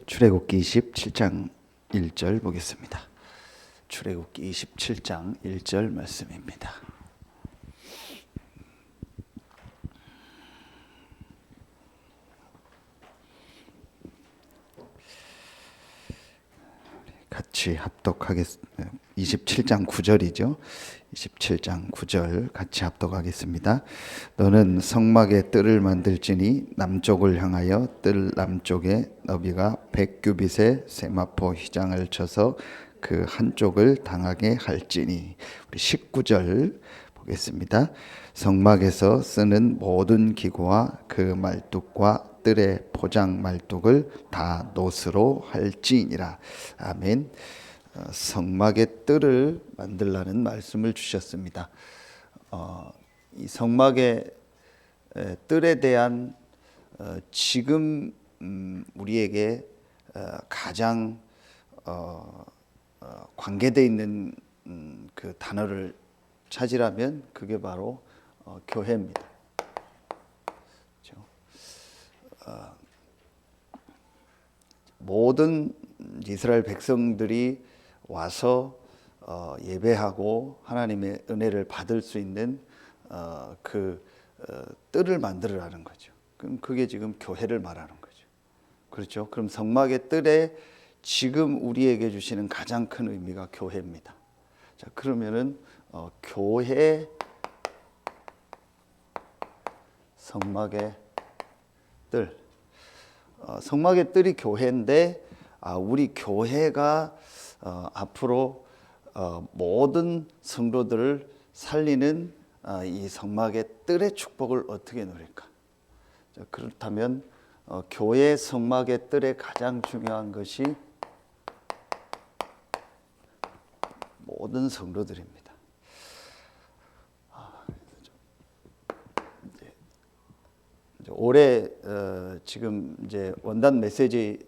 출애굽기 27장 1절 보겠습니다. 출애굽기 27장 1절 말씀입니다. 같이 합독하겠습니다. 27장 9절이죠. 27장 9절 같이 합독하겠습니다. 너는 성막에 뜰을 만들지니 남쪽을 향하여 뜰 남쪽에 너비가 100규빗의 세마포 휘장을 쳐서 그 한쪽을 당하게 할지니. 우리 19절 보겠습니다. 성막에서 쓰는 모든 기구와 그 말뚝과 뜰의 포장 말뚝을 다 노스로 할지니라. 아멘. 성막의 뜰을 만들라는 말씀을 주셨습니다. 이 성막의 뜰에 대한 지금 우리에게 가장 관계되어 있는 그 단어를 찾으라면 그게 바로 교회입니다. 그렇죠? 모든 이스라엘 백성들이 와서 예배하고 하나님의 은혜를 받을 수 있는 그 뜰을 만들으라는 거죠. 그럼 그게 지금 교회를 말하는 거죠. 그렇죠? 그럼 성막의 뜰에 지금 우리에게 주시는 가장 큰 의미가 교회입니다. 자, 그러면은 교회 성막의 뜰. 성막의 뜰이 교회인데 우리 교회가 앞으로 모든 성도들을 살리는 이 성막의 뜰의 축복을 어떻게 누릴까? 자, 그렇다면 교회 성막의 뜰의 가장 중요한 것이 모든 성도들입니다. 올해 지금 이제 원단 메시지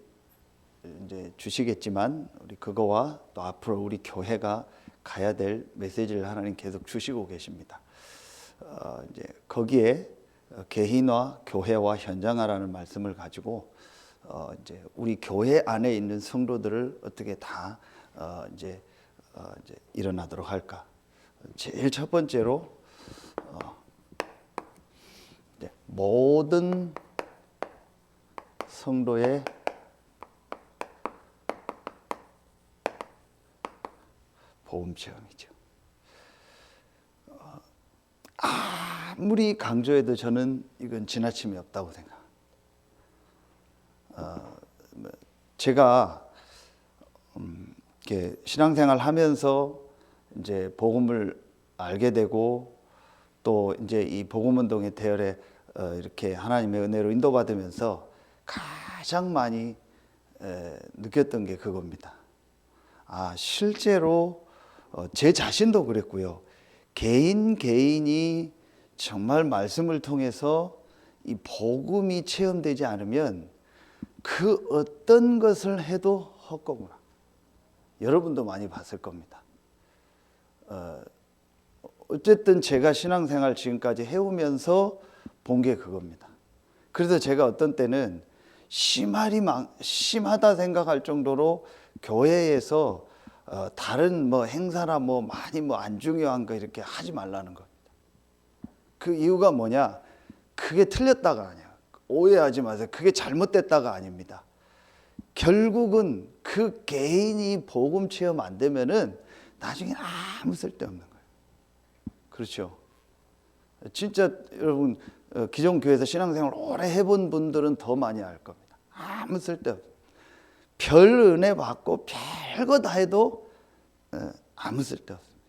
이제 주시겠지만 우리 그거와 또 앞으로 우리 교회가 가야 될 메시지를 하나님 계속 주시고 계십니다. 이제 거기에 개인화, 교회와 현장화라는 말씀을 가지고 이제 우리 교회 안에 있는 성도들을 어떻게 다 이제 일어나도록 할까? 제일 첫 번째로 모든 성도의 복음 체험이죠. 아무리 강조해도 저는 이건 지나침이 없다고 생각합니다. 제가 이렇게 신앙생활 하면서 이제 복음을 알게 되고 또 이제 이 복음운동의 대열에 이렇게 하나님의 은혜로 인도받으면서 가장 많이 느꼈던 게 그겁니다. 실제로 제 자신도 그랬고요. 개인이 정말 말씀을 통해서 이 복음이 체험되지 않으면 그 어떤 것을 해도 헛거구나. 여러분도 많이 봤을 겁니다. 어쨌든 제가 신앙생활 지금까지 해오면서 본 게 그겁니다. 그래서 제가 어떤 때는 심하다 생각할 정도로 교회에서 다른 행사나 많이 안 중요한 거 이렇게 하지 말라는 겁니다. 그 이유가 뭐냐? 그게 틀렸다가 아니야. 오해하지 마세요. 그게 잘못됐다가 아닙니다. 결국은 그 개인이 복음 체험 안 되면은 나중에 아무 쓸데없는 거예요. 그렇죠? 진짜 여러분 기존 교회에서 신앙생활 오래 해본 분들은 더 많이 알 겁니다. 아무 쓸데없어요. 별 은혜 받고 별거 다 해도 아무 쓸데없습니다.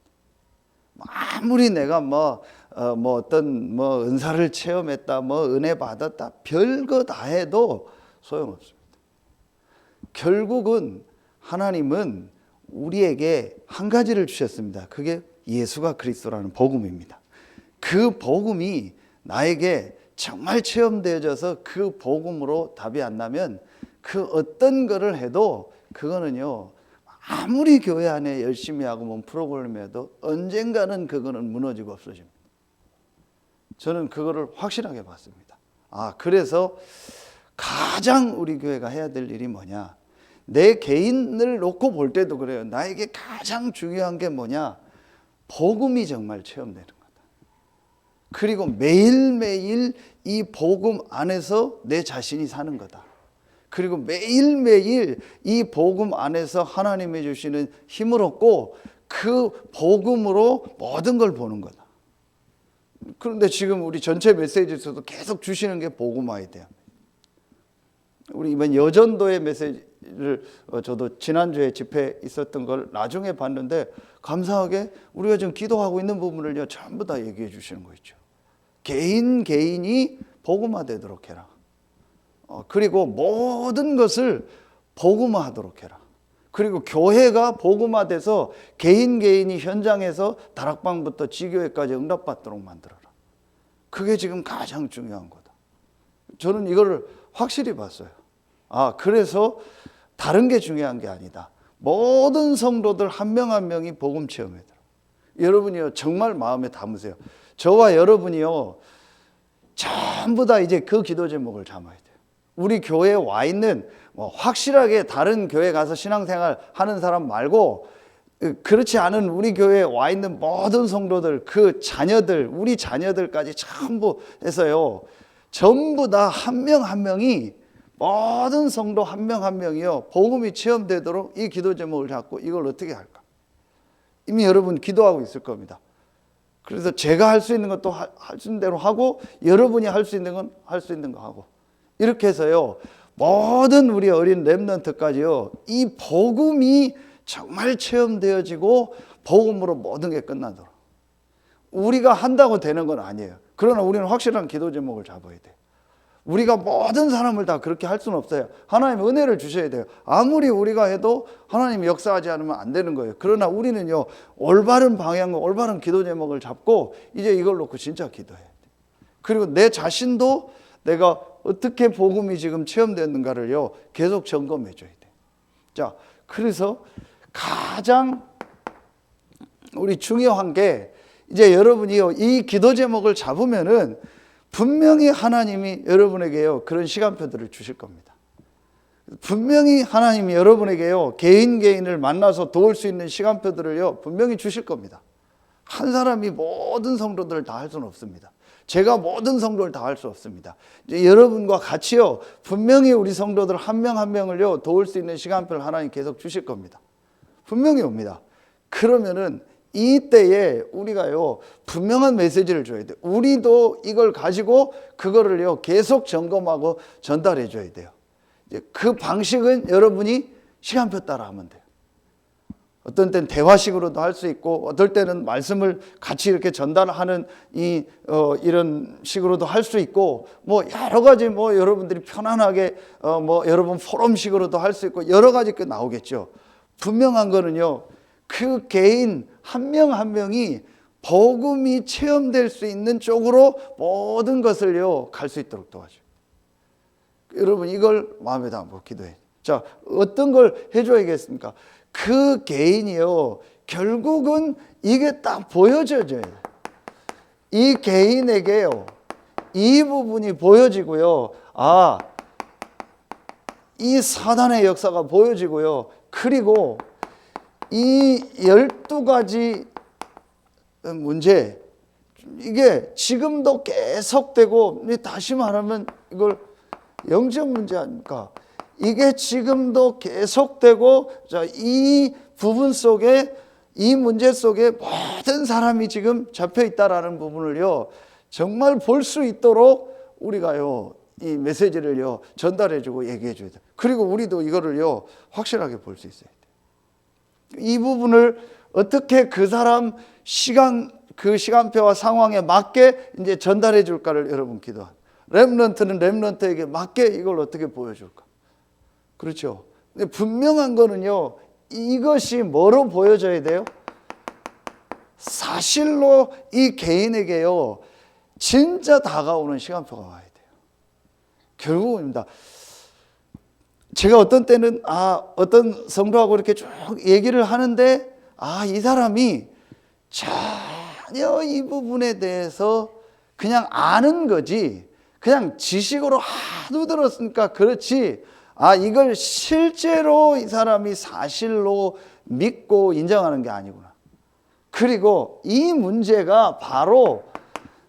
아무리 내가 어떤 은사를 체험했다, 은혜 받았다, 별거 다 해도 소용없습니다. 결국은 하나님은 우리에게 한 가지를 주셨습니다. 그게 예수가 그리스도라는 복음입니다. 그 복음이 나에게 정말 체험되어져서 그 복음으로 답이 안 나면 그 어떤 거를 해도 그거는요, 아무리 교회 안에 열심히 하고 프로그램 해도 언젠가는 그거는 무너지고 없어집니다. 저는 그거를 확실하게 봤습니다. 그래서 가장 우리 교회가 해야 될 일이 뭐냐? 내 개인을 놓고 볼 때도 그래요. 나에게 가장 중요한 게 뭐냐? 복음이 정말 체험되는 거다. 그리고 매일매일 이 복음 안에서 내 자신이 사는 거다. 그리고 매일매일 이 복음 안에서 하나님이 주시는 힘을 얻고 그 복음으로 모든 걸 보는 거다. 그런데 지금 우리 전체 메시지에서도 계속 주시는 게 복음화에 대한. 우리 이번 여전도의 메시지를 저도 지난주에 집회 있었던 걸 나중에 봤는데 감사하게 우리가 지금 기도하고 있는 부분을요 전부 다 얘기해 주시는 거 있죠. 개인이 복음화되도록 해라. 그리고 모든 것을 복음화하도록 해라. 그리고 교회가 복음화돼서 개인이 현장에서 다락방부터 지교회까지 응답받도록 만들어라. 그게 지금 가장 중요한 거다. 저는 이거를 확실히 봤어요. 그래서 다른 게 중요한 게 아니다. 모든 성도들 한 명 한 명이 복음 체험해 들어. 여러분이요 정말 마음에 담으세요. 저와 여러분이요 전부 다 이제 그 기도 제목을 담아야 돼요. 우리 교회에 와 있는 확실하게 다른 교회 가서 신앙생활 하는 사람 말고 그렇지 않은 우리 교회에 와 있는 모든 성도들, 그 자녀들, 우리 자녀들까지 전부 해서요 전부 다 한 명 한 명이 모든 성도 한 명 한 명이요 복음이 체험되도록 이 기도 제목을 잡고 이걸 어떻게 할까? 이미 여러분 기도하고 있을 겁니다. 그래서 제가 할 수 있는 것도 할 수 있는 대로 하고 여러분이 할 수 있는 건 할 수 있는 거 하고 이렇게 해서요 모든 우리 어린 렘넌트까지요 이 복음이 정말 체험되어지고 복음으로 모든 게 끝나도록. 우리가 한다고 되는 건 아니에요. 그러나 우리는 확실한 기도 제목을 잡아야 돼요. 우리가 모든 사람을 다 그렇게 할 수는 없어요. 하나님 은혜를 주셔야 돼요. 아무리 우리가 해도 하나님이 역사하지 않으면 안 되는 거예요. 그러나 우리는요 올바른 방향과 올바른 기도 제목을 잡고 이제 이걸 놓고 진짜 기도해야 돼요. 그리고 내 자신도 내가 어떻게 복음이 지금 체험됐는가를요 계속 점검해 줘야 돼요. 자, 그래서 가장 우리 중요한 게 이제 여러분이요 이 기도 제목을 잡으면은 분명히 하나님이 여러분에게요 그런 시간표들을 주실 겁니다. 분명히 하나님이 여러분에게요 개인을 만나서 도울 수 있는 시간표들을요 분명히 주실 겁니다. 한 사람이 모든 성도들을 다 할 수는 없습니다. 제가 모든 성도를 다 할 수 없습니다. 이제 여러분과 같이요 분명히 우리 성도들 한 명 한 명을요 도울 수 있는 시간표를 하나님 계속 주실 겁니다. 분명히 옵니다. 그러면은 이때에 우리가요 분명한 메시지를 줘야 돼요. 우리도 이걸 가지고 그거를요 계속 점검하고 전달해 줘야 돼요. 이제 그 방식은 여러분이 시간표 따라 하면 돼요. 어떤 때는 대화식으로도 할 수 있고 어떨 때는 말씀을 같이 이렇게 전달하는 이런 식으로도 할 수 있고 뭐 여러 가지 뭐 여러분들이 편안하게 뭐 여러분 포럼식으로도 할 수 있고 여러 가지 게 나오겠죠. 분명한 거는요 그 개인 한 명 한 명이 복음이 체험될 수 있는 쪽으로 모든 것을요 갈 수 있도록 도와줘요. 여러분 이걸 마음에 담고 기도해. 자, 어떤 걸 해줘야겠습니까? 그 개인이요 결국은 이게 딱 보여져야 돼요. 이 개인에게요 이 부분이 보여지고요 이 사단의 역사가 보여지고요 그리고 이 12가지 문제 이게 지금도 계속되고 다시 말하면 이걸 영적 문제 아닙니까? 이게 지금도 계속되고 이 부분 속에 이 문제 속에 모든 사람이 지금 잡혀 있다라는 부분을요 정말 볼 수 있도록 우리가요 이 메시지를요 전달해주고 얘기해줘야 돼요. 그리고 우리도 이거를요 확실하게 볼 수 있어야 돼요. 이 부분을 어떻게 그 사람 그 시간표와 상황에 맞게 이제 전달해 줄까를 여러분 기도합니다. 렘넌트는 렘넌트에게 맞게 이걸 어떻게 보여줄까? 그렇죠. 근데 분명한 거는요 이것이 뭐로 보여져야 돼요? 사실로 이 개인에게요 진짜 다가오는 시간표가 와야 돼요. 결국입니다. 제가 어떤 때는 어떤 성도하고 이렇게 쭉 얘기를 하는데 이 사람이 전혀 이 부분에 대해서 그냥 아는 거지 그냥 지식으로 하도 들었으니까 그렇지 이걸 실제로 이 사람이 사실로 믿고 인정하는 게 아니구나. 그리고 이 문제가 바로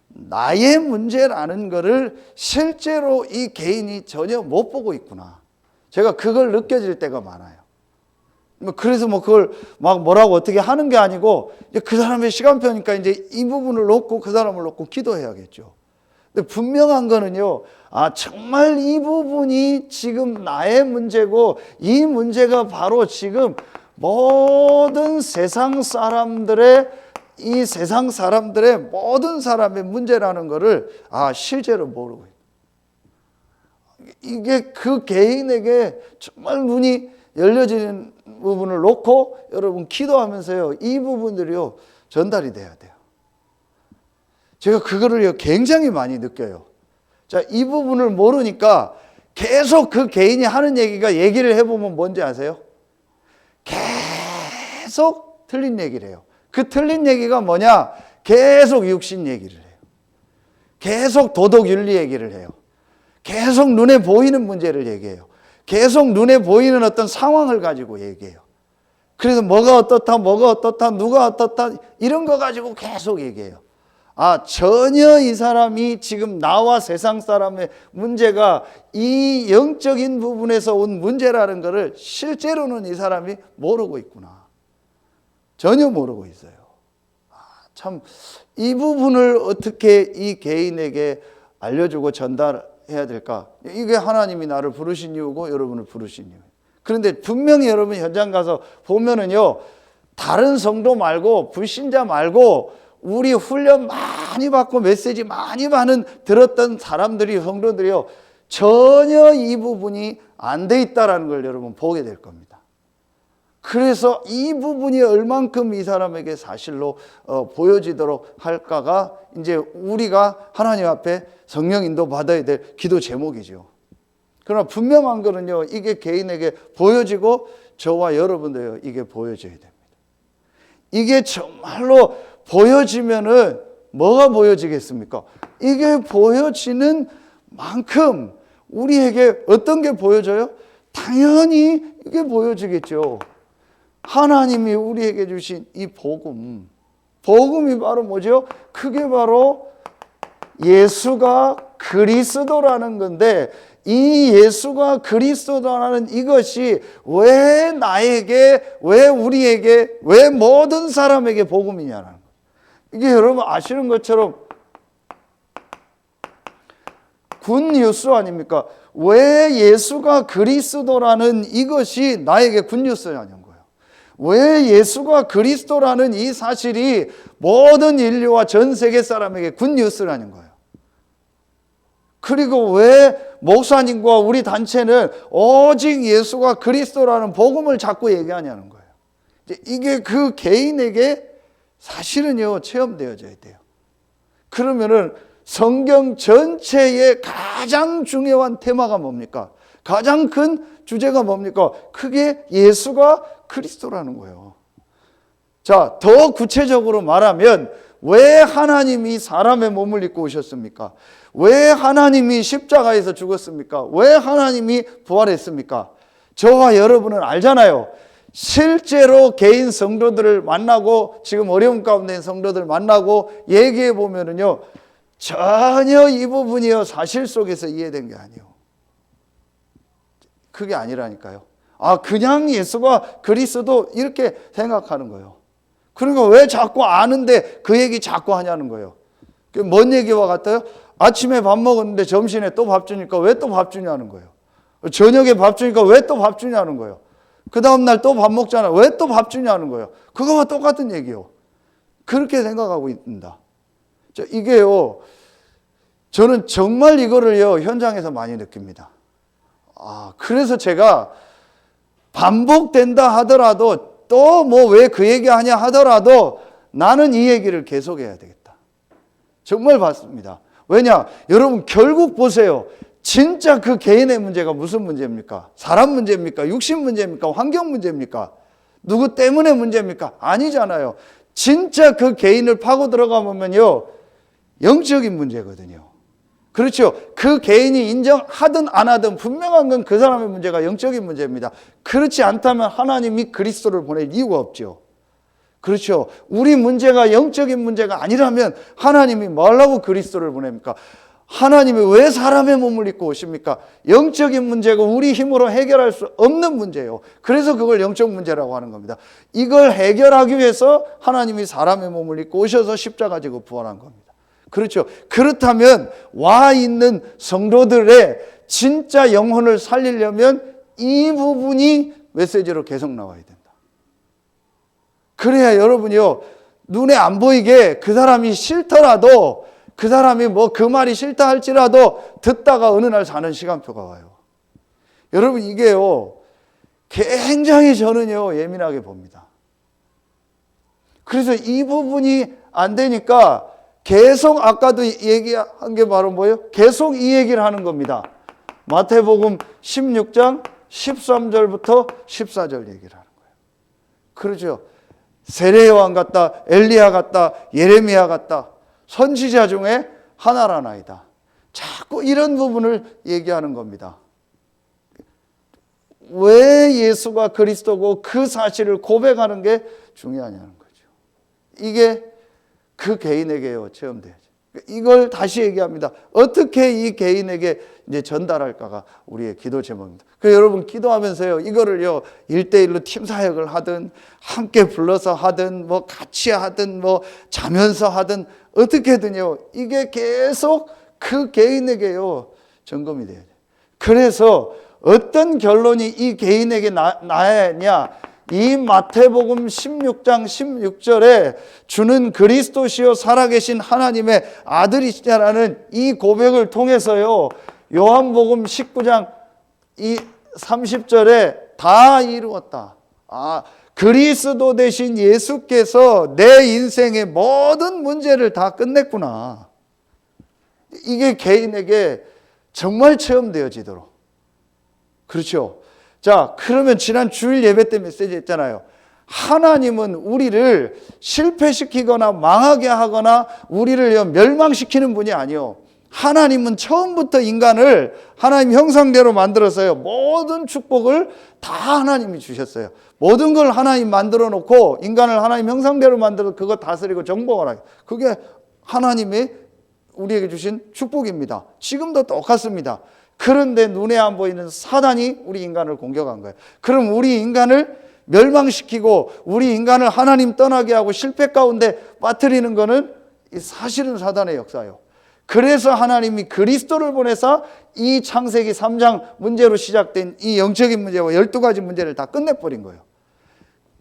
나의 문제라는 것을 실제로 이 개인이 전혀 못 보고 있구나. 제가 그걸 느껴질 때가 많아요. 그래서 그걸 막 뭐라고 어떻게 하는 게 아니고 그 사람의 시간표니까 이제 이 부분을 놓고 그 사람을 놓고 기도해야겠죠. 근데 분명한 거는요, 정말 이 부분이 지금 나의 문제고 이 문제가 바로 지금 모든 세상 사람들의 모든 사람의 문제라는 것을 실제로 모르고 있어요. 이게 그 개인에게 정말 눈이 열려지는 부분을 놓고 여러분 기도하면서요, 이 부분들이요 전달이 돼야 돼요. 제가 그거를 굉장히 많이 느껴요. 자, 이 부분을 모르니까 계속 그 개인이 하는 얘기를 해보면 뭔지 아세요? 계속 틀린 얘기를 해요. 그 틀린 얘기가 뭐냐? 계속 육신 얘기를 해요. 계속 도덕 윤리 얘기를 해요. 계속 눈에 보이는 문제를 얘기해요. 계속 눈에 보이는 어떤 상황을 가지고 얘기해요. 그래서 뭐가 어떻다, 누가 어떻다, 이런 거 가지고 계속 얘기해요. 전혀 이 사람이 지금 나와 세상 사람의 문제가 이 영적인 부분에서 온 문제라는 것을 실제로는 이 사람이 모르고 있구나. 전혀 모르고 있어요. 참, 이 부분을 어떻게 이 개인에게 알려주고 전달해야 될까? 이게 하나님이 나를 부르신 이유고 여러분을 부르신 이유. 그런데 분명히 여러분 현장 가서 보면은요, 다른 성도 말고 불신자 말고 우리 훈련 많이 받고 메시지 많이 들었던 사람들이, 성도들이요, 전혀 이 부분이 안 돼 있다라는 걸 여러분 보게 될 겁니다. 그래서 이 부분이 얼만큼 이 사람에게 사실로 보여지도록 할까가 이제 우리가 하나님 앞에 성령 인도 받아야 될 기도 제목이죠. 그러나 분명한 거는요, 이게 개인에게 보여지고 저와 여러분도요, 이게 보여져야 됩니다. 이게 정말로 보여지면은 뭐가 보여지겠습니까? 이게 보여지는 만큼 우리에게 어떤 게 보여져요? 당연히 이게 보여지겠죠. 하나님이 우리에게 주신 이 복음이 바로 뭐죠? 그게 바로 예수가 그리스도라는 건데, 이 예수가 그리스도라는 이것이 왜 나에게, 왜 우리에게, 왜 모든 사람에게 복음이냐는 거예요. 이게 여러분 아시는 것처럼 굿뉴스 아닙니까? 왜 예수가 그리스도라는 이것이 나에게 굿뉴스냐는 거예요. 왜 예수가 그리스도라는 이 사실이 모든 인류와 전 세계 사람에게 굿뉴스라는 거예요. 그리고 왜 목사님과 우리 단체는 오직 예수가 그리스도라는 복음을 자꾸 얘기하냐는 거예요. 이게 그 개인에게 사실은요, 체험되어져야 돼요. 그러면은 성경 전체의 가장 중요한 테마가 뭡니까? 가장 큰 주제가 뭡니까? 그게 예수가 그리스도라는 거예요. 자, 더 구체적으로 말하면 왜 하나님이 사람의 몸을 입고 오셨습니까? 왜 하나님이 십자가에서 죽었습니까? 왜 하나님이 부활했습니까? 저와 여러분은 알잖아요. 실제로 개인 성도들을 만나고, 지금 어려움 가운데 있는 성도들 만나고 얘기해 보면은요, 전혀 이 부분이요, 사실 속에서 이해된 게 아니에요. 그게 아니라니까요. 그냥 예수가 그리스도 이렇게 생각하는 거예요. 그러니까 왜 자꾸 아는데 그 얘기 자꾸 하냐는 거예요. 뭔 얘기와 같아요? 아침에 밥 먹었는데 점심에 또 밥 주니까 왜 또 밥 주냐는 거예요. 저녁에 밥 주니까 왜 또 밥 주냐는 거예요. 그 다음날 또 밥 먹잖아. 왜 또 밥 주냐는 거예요. 그거와 똑같은 얘기요. 그렇게 생각하고 있습니다. 이게요, 저는 정말 이거를요, 현장에서 많이 느낍니다. 그래서 제가 반복된다 하더라도, 또 뭐 왜 그 얘기 하냐 하더라도 나는 이 얘기를 계속해야 되겠다. 정말 봤습니다. 왜냐? 여러분 결국 보세요. 진짜 그 개인의 문제가 무슨 문제입니까? 사람 문제입니까? 육신 문제입니까? 환경 문제입니까? 누구 때문에 문제입니까? 아니잖아요. 진짜 그 개인을 파고 들어가 보면요, 영적인 문제거든요. 그렇죠. 그 개인이 인정하든 안 하든 분명한 건 그 사람의 문제가 영적인 문제입니다. 그렇지 않다면 하나님이 그리스도를 보낼 이유가 없죠. 그렇죠. 우리 문제가 영적인 문제가 아니라면 하나님이 뭐하려고 그리스도를 보냅니까? 하나님이 왜 사람의 몸을 입고 오십니까? 영적인 문제고 우리 힘으로 해결할 수 없는 문제예요. 그래서 그걸 영적 문제라고 하는 겁니다. 이걸 해결하기 위해서 하나님이 사람의 몸을 입고 오셔서 십자가 지고 부활한 겁니다. 그렇죠. 그렇다면 와 있는 성도들의 진짜 영혼을 살리려면 이 부분이 메시지로 계속 나와야 된다. 그래야 여러분이요, 눈에 안 보이게 그 사람이 싫더라도, 그 사람이 뭐 그 말이 싫다 할지라도 듣다가 어느 날 사는 시간표가 와요. 여러분, 이게요 굉장히 저는요 예민하게 봅니다. 그래서 이 부분이 안 되니까 계속 아까도 얘기한 게 바로 뭐예요? 계속 이 얘기를 하는 겁니다. 마태복음 16장 13절부터 14절 얘기를 하는 거예요. 그러죠. 세례요한 같다, 엘리야 같다, 예레미야 같다, 선지자 중에 하나라나이다. 자꾸 이런 부분을 얘기하는 겁니다. 왜 예수가 그리스도고 그 사실을 고백하는 게 중요하냐는 거죠. 이게 그 개인에게요 체험돼야죠. 이걸 다시 얘기합니다. 어떻게 이 개인에게 이제 전달할까가 우리의 기도 제목입니다. 그래서 여러분 기도하면서요 이거를요 1대1로 팀 사역을 하든 함께 불러서 하든 뭐 같이 하든 뭐 자면서 하든 어떻게든요 이게 계속 그 개인에게요 점검이 돼야 돼요. 그래서 어떤 결론이 이 개인에게 나야냐? 이 마태복음 16장 16절에 주는 그리스도시요 살아계신 하나님의 아들이시냐라는 이 고백을 통해서요 요한복음 19장 이 30절에 다 이루었다. 그리스도 되신 예수께서 내 인생의 모든 문제를 다 끝냈구나. 이게 개인에게 정말 체험되어지도록. 그렇죠. 자, 그러면 지난 주일 예배 때 메시지 했잖아요. 하나님은 우리를 실패시키거나 망하게 하거나 우리를 멸망시키는 분이 아니요. 하나님은 처음부터 인간을 하나님 형상대로 만들었어요. 모든 축복을 다 하나님이 주셨어요. 모든 걸 하나님 만들어 놓고 인간을 하나님 형상대로 만들어 그거 다스리고 정복하라. 그게 하나님이 우리에게 주신 축복입니다. 지금도 똑같습니다. 그런데 눈에 안 보이는 사단이 우리 인간을 공격한 거예요. 그럼 우리 인간을 멸망시키고 우리 인간을 하나님 떠나게 하고 실패 가운데 빠뜨리는 것은 사실은 사단의 역사예요. 그래서 하나님이 그리스도를 보내서 이 창세기 3장 문제로 시작된 이 영적인 문제와 12가지 문제를 다 끝내버린 거예요.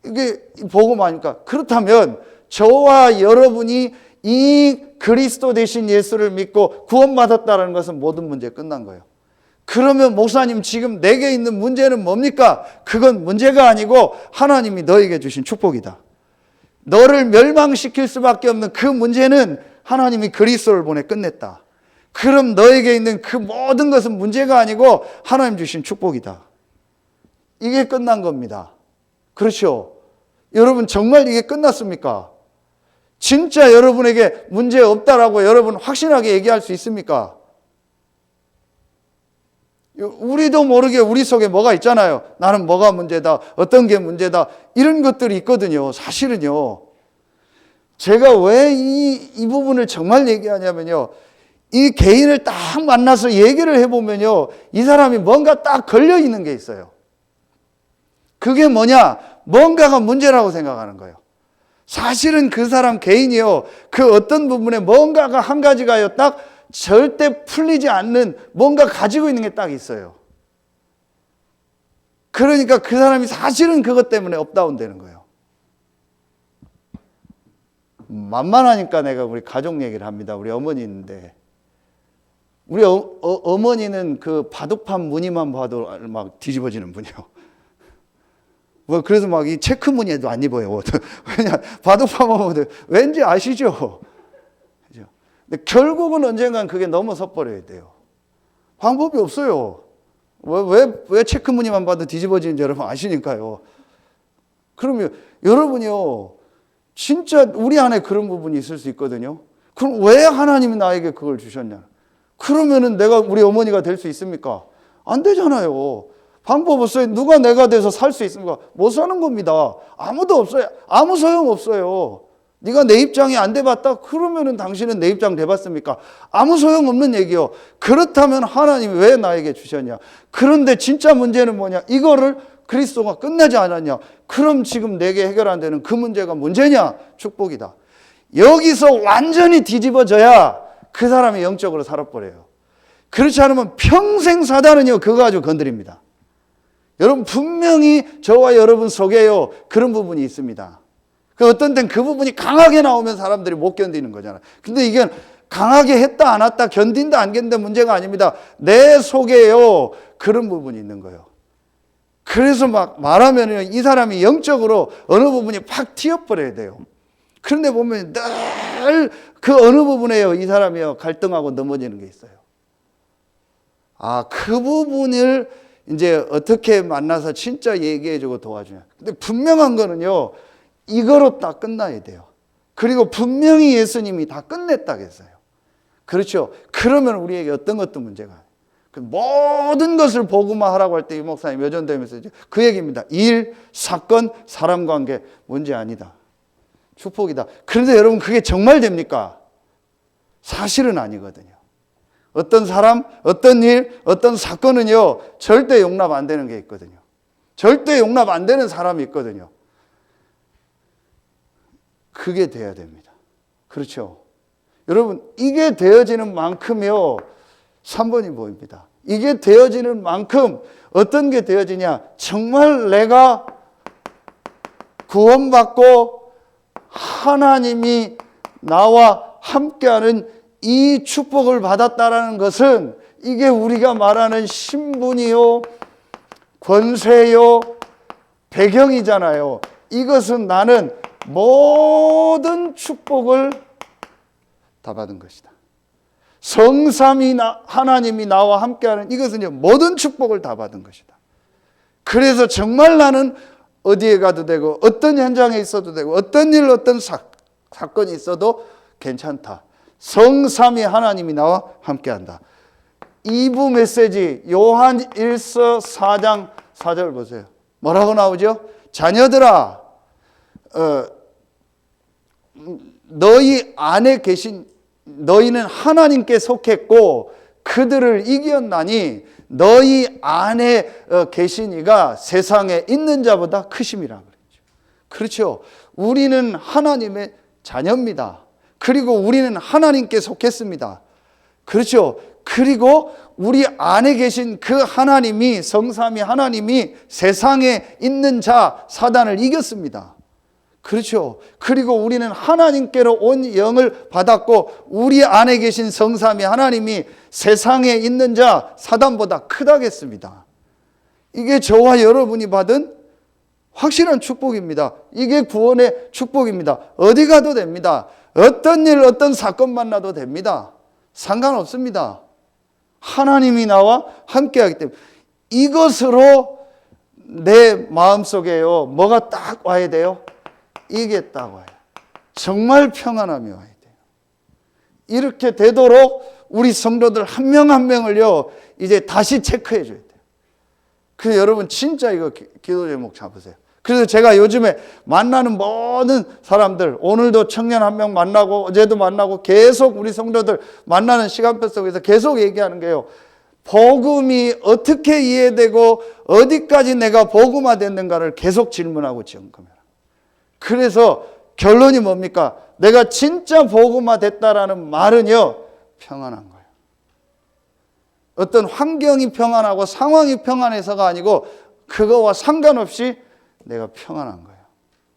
이게 보고만 하니까 그렇다면 저와 여러분이 이 그리스도 되신 예수를 믿고 구원받았다는 것은 모든 문제 끝난 거예요. 그러면 목사님 지금 내게 있는 문제는 뭡니까? 그건 문제가 아니고 하나님이 너에게 주신 축복이다. 너를 멸망시킬 수밖에 없는 그 문제는 하나님이 그리스도를 보내 끝냈다. 그럼 너에게 있는 그 모든 것은 문제가 아니고 하나님 주신 축복이다. 이게 끝난 겁니다. 그렇죠? 여러분 정말 이게 끝났습니까? 진짜 여러분에게 문제 없다라고 여러분 확신하게 얘기할 수 있습니까? 우리도 모르게 우리 속에 뭐가 있잖아요. 나는 뭐가 문제다. 어떤 게 문제다. 이런 것들이 있거든요. 사실은요. 제가 왜 이 부분을 정말 얘기하냐면요. 이 개인을 딱 만나서 얘기를 해보면요. 이 사람이 뭔가 딱 걸려있는 게 있어요. 그게 뭐냐? 뭔가가 문제라고 생각하는 거예요. 사실은 그 사람 개인이요. 그 어떤 부분에 뭔가가 한 가지가요. 딱 절대 풀리지 않는 뭔가 가지고 있는 게 딱 있어요. 그러니까 그 사람이 사실은 그것 때문에 업다운 되는 거예요. 만만하니까 내가 우리 가족 얘기를 합니다. 우리 어머니 있는데 우리 어머니는 그 바둑판 무늬만 봐도 막 뒤집어지는 분이에요. 뭐 그래서 막 이 체크 무늬에도 안 입어요. 왜냐 바둑판만 보면 왠지 아시죠? 근데 결국은 언젠간 그게 넘어서 버려야 돼요. 방법이 없어요. 왜 체크 무늬만 봐도 뒤집어지는지 여러분 아시니까요. 그러면 여러분이요, 진짜 우리 안에 그런 부분이 있을 수 있거든요. 그럼 왜 하나님이 나에게 그걸 주셨냐? 그러면은 내가 우리 어머니가 될 수 있습니까? 안 되잖아요. 방법 없어요. 누가 내가 돼서 살 수 있습니까? 못 사는 겁니다. 아무도 없어요. 아무 소용 없어요. 네가 내 입장이 안 돼봤다? 그러면은 당신은 내 입장 돼봤습니까? 아무 소용 없는 얘기요. 그렇다면 하나님이 왜 나에게 주셨냐? 그런데 진짜 문제는 뭐냐? 이거를 그리스도가 끝나지 않았냐? 그럼 지금 내게 해결 안 되는 그 문제가 문제냐? 축복이다. 여기서 완전히 뒤집어져야 그 사람이 영적으로 살아버려요. 그렇지 않으면 평생 사단은요, 그거 가지고 건드립니다. 여러분, 분명히 저와 여러분 속에요, 그런 부분이 있습니다. 어떤 땐 그 부분이 강하게 나오면 사람들이 못 견디는 거잖아요. 근데 이게 강하게 했다 안 했다, 견딘다 안 견딘다 문제가 아닙니다. 내 속에요, 그런 부분이 있는 거예요. 그래서 막 말하면 이 사람이 영적으로 어느 부분이 팍 튀어버려야 돼요. 그런데 보면 늘 그 어느 부분에요, 이 사람이요, 갈등하고 넘어지는 게 있어요. 아, 그 부분을 이제 어떻게 만나서 진짜 얘기해주고 도와주냐. 근데 분명한 거는요, 이거로 딱 끝나야 돼요. 그리고 분명히 예수님이 다 끝냈다 했어요. 그렇죠. 그러면 우리에게 어떤 것도 문제가 모든 것을 복음화하라고 할 때 이 목사님 여전되면서 그 얘기입니다. 일, 사건, 사람 관계 문제 아니다. 축복이다. 그런데 여러분, 그게 정말 됩니까? 사실은 아니거든요. 어떤 사람, 어떤 일, 어떤 사건은요, 절대 용납 안 되는 게 있거든요. 절대 용납 안 되는 사람이 있거든요. 그게 돼야 됩니다. 그렇죠. 여러분, 이게 되어지는 만큼요, 3번이 보입니다. 이게 되어지는 만큼 어떤 게 되어지냐? 정말 내가 구원받고 하나님이 나와 함께하는 이 축복을 받았다라는 것은 이게 우리가 말하는 신분이요, 권세요, 배경이잖아요. 이것은 나는 모든 축복을 다 받은 것이다. 성삼위 하나님이 나와 함께하는 이것은요, 모든 축복을 다 받은 것이다. 그래서 정말 나는 어디에 가도 되고 어떤 현장에 있어도 되고 어떤 일, 어떤 사건이 있어도 괜찮다. 성삼위 하나님이 나와 함께한다. 2부 메시지 요한 1서 4장 4절 보세요. 뭐라고 나오죠? 자녀들아, 너희 안에 계신 너희는 하나님께 속했고 그들을 이겼나니 너희 안에 계신 이가 세상에 있는 자보다 크심이라 그랬죠. 그렇죠. 우리는 하나님의 자녀입니다. 그리고 우리는 하나님께 속했습니다. 그렇죠. 그리고 우리 안에 계신 그 하나님이, 성삼위 하나님이 세상에 있는 자 사단을 이겼습니다. 그렇죠. 그리고 우리는 하나님께로 온 영을 받았고 우리 안에 계신 성삼위 하나님이 세상에 있는 자 사단보다 크다겠습니다. 이게 저와 여러분이 받은 확실한 축복입니다. 이게 구원의 축복입니다. 어디 가도 됩니다. 어떤 일, 어떤 사건 만나도 됩니다. 상관없습니다. 하나님이 나와 함께하기 때문에 이것으로 내 마음속에요, 뭐가 딱 와야 돼요? 이게 딱 와요. 정말 평안함이 와야 돼요. 이렇게 되도록 우리 성도들 한 명 한 명을요, 이제 다시 체크해 줘야 돼요. 그래서 여러분 진짜 이거 기도 제목 잡으세요. 그래서 제가 요즘에 만나는 모든 사람들, 오늘도 청년 한 명 만나고 어제도 만나고 계속 우리 성도들 만나는 시간표 속에서 계속 얘기하는 게요, 복음이 어떻게 이해되고 어디까지 내가 복음화됐는가를 계속 질문하고 점검해라. 그래서 결론이 뭡니까? 내가 진짜 복음화됐다라는 말은요, 평안한 거예요. 어떤 환경이 평안하고 상황이 평안해서가 아니고 그거와 상관없이 내가 평안한 거예요.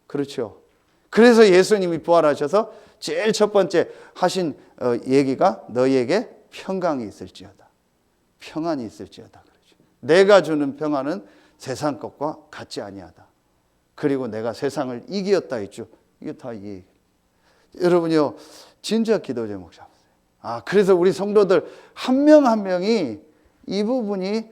그렇죠. 그래서 예수님이 부활하셔서 제일 첫 번째 하신 얘기가 너희에게 평강이 있을지어다. 평안이 있을지어다. 그렇죠. 내가 주는 평안은 세상 것과 같지 아니하다. 그리고 내가 세상을 이기었다 했죠. 이게 다 이 얘기. 여러분요, 진짜 기도 제목 잡으세요. 그래서 우리 성도들 한 명 한 명이 이 부분이